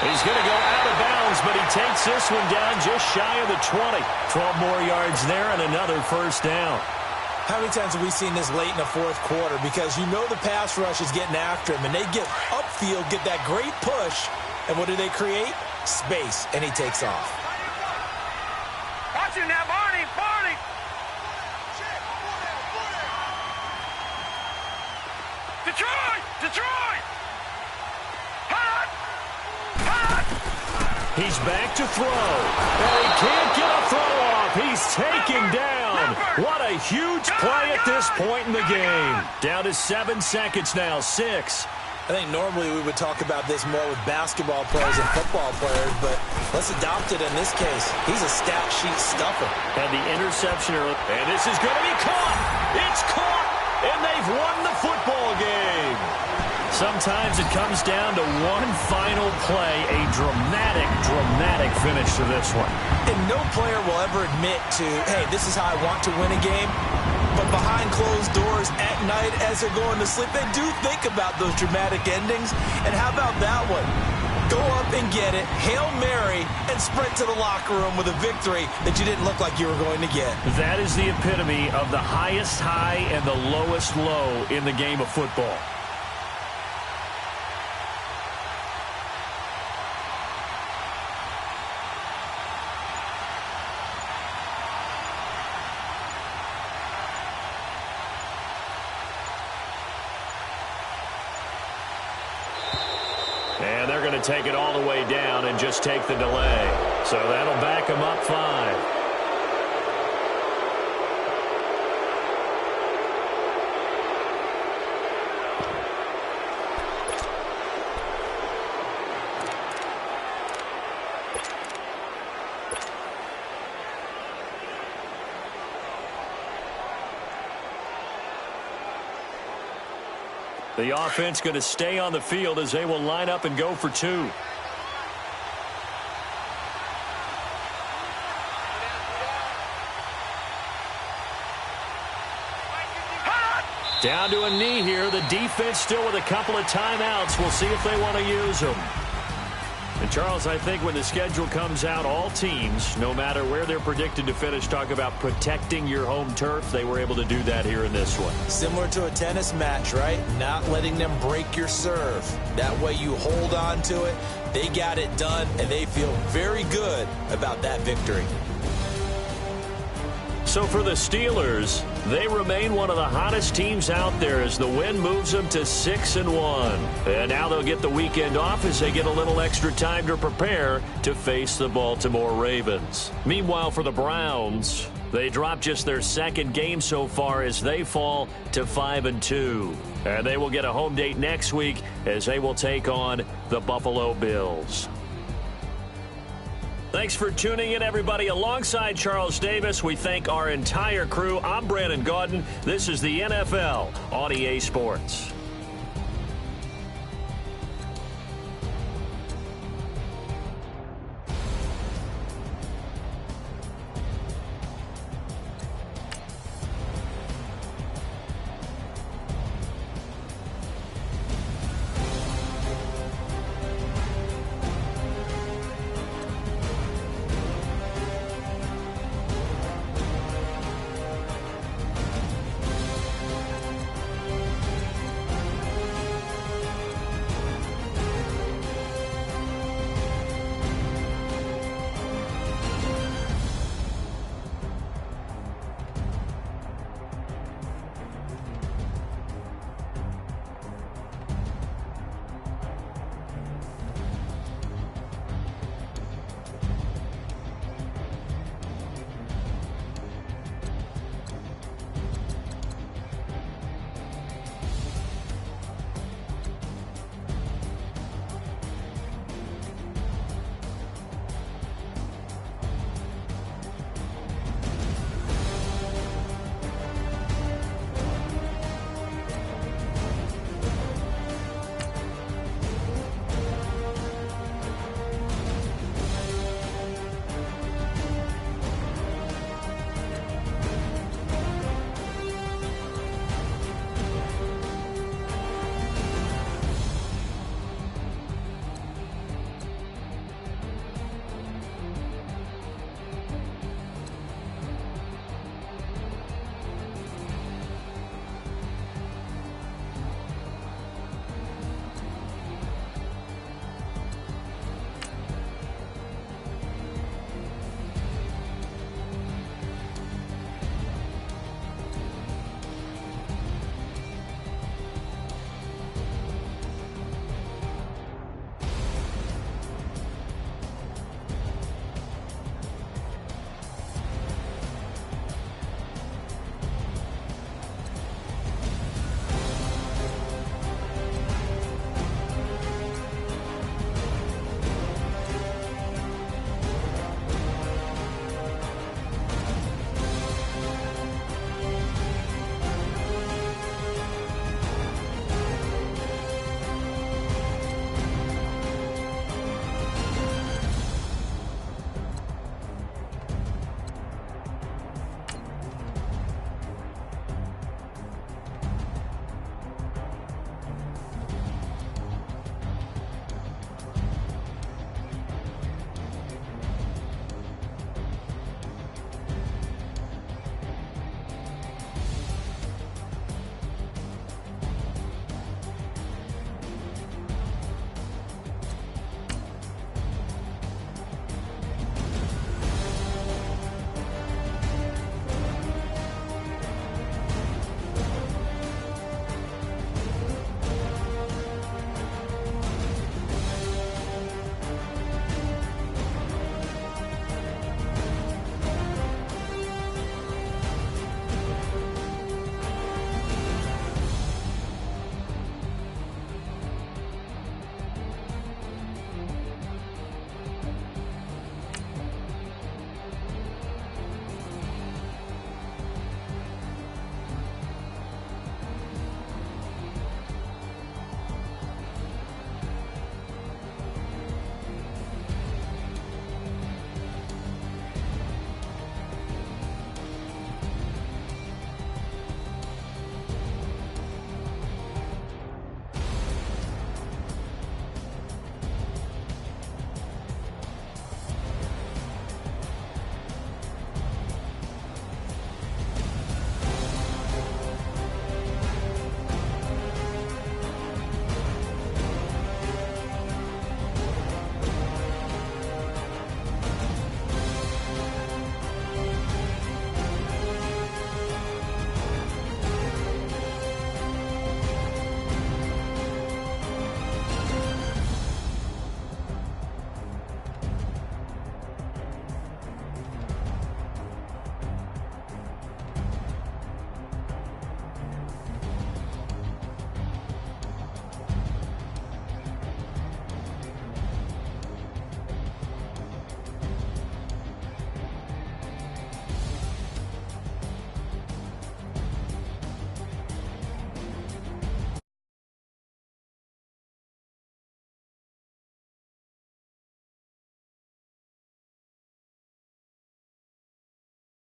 He's going to go out of bounds, but he takes this one down just shy of the 20. 12 more yards there and another first down. How many times have we seen this late in the fourth quarter? Because you know the pass rush is getting after him, and they get upfield, get that great push, and what do they create? Space, and he takes off. Watch him now, Barney. Barney. Detroit! Detroit! Hot! Hot! He's back to throw. And he can't get a throw off. He's taken down. What a huge play at this point in the game. Down to 7 seconds now. 6. I think normally we would talk about this more with basketball players and football players, but let's adopt it in this case. He's a stat sheet stuffer. And the interception early. And this is going to be caught. It's caught. And they've won the football game. Sometimes it comes down to one final play, a dramatic, dramatic finish to this one. And no player will ever admit to, hey, this is how I want to win a game. But behind closed doors at night as they're going to sleep, they do think about those dramatic endings. And how about that one? Go up and get it, Hail Mary, and sprint to the locker room with a victory that you didn't look like you were going to get. That is the epitome of the highest high and the lowest low in the game of football. And they're going to take it all the way down and just take the delay. So that'll back them up 5. The offense going to stay on the field as they will line up and go for 2. Down to a knee here. The defense still with a couple of timeouts. We'll see if they want to use them. And, Charles, I think when the schedule comes out, all teams, no matter where they're predicted to finish, talk about protecting your home turf. They were able to do that here in this one. Similar to a tennis match, right? Not letting them break your serve. That way you hold on to it. They got it done, and they feel very good about that victory. So for the Steelers, they remain one of the hottest teams out there as the win moves them to 6-1. And now they'll get the weekend off as they get a little extra time to prepare to face the Baltimore Ravens. Meanwhile, for the Browns, They dropped just their second game so far as they fall to 5-2. And they will get a home date next week as they will take on the Buffalo Bills. Thanks for tuning in, everybody. Alongside Charles Davis, we thank our entire crew. I'm Brandon Gaudin. This is the NFL on EA Sports.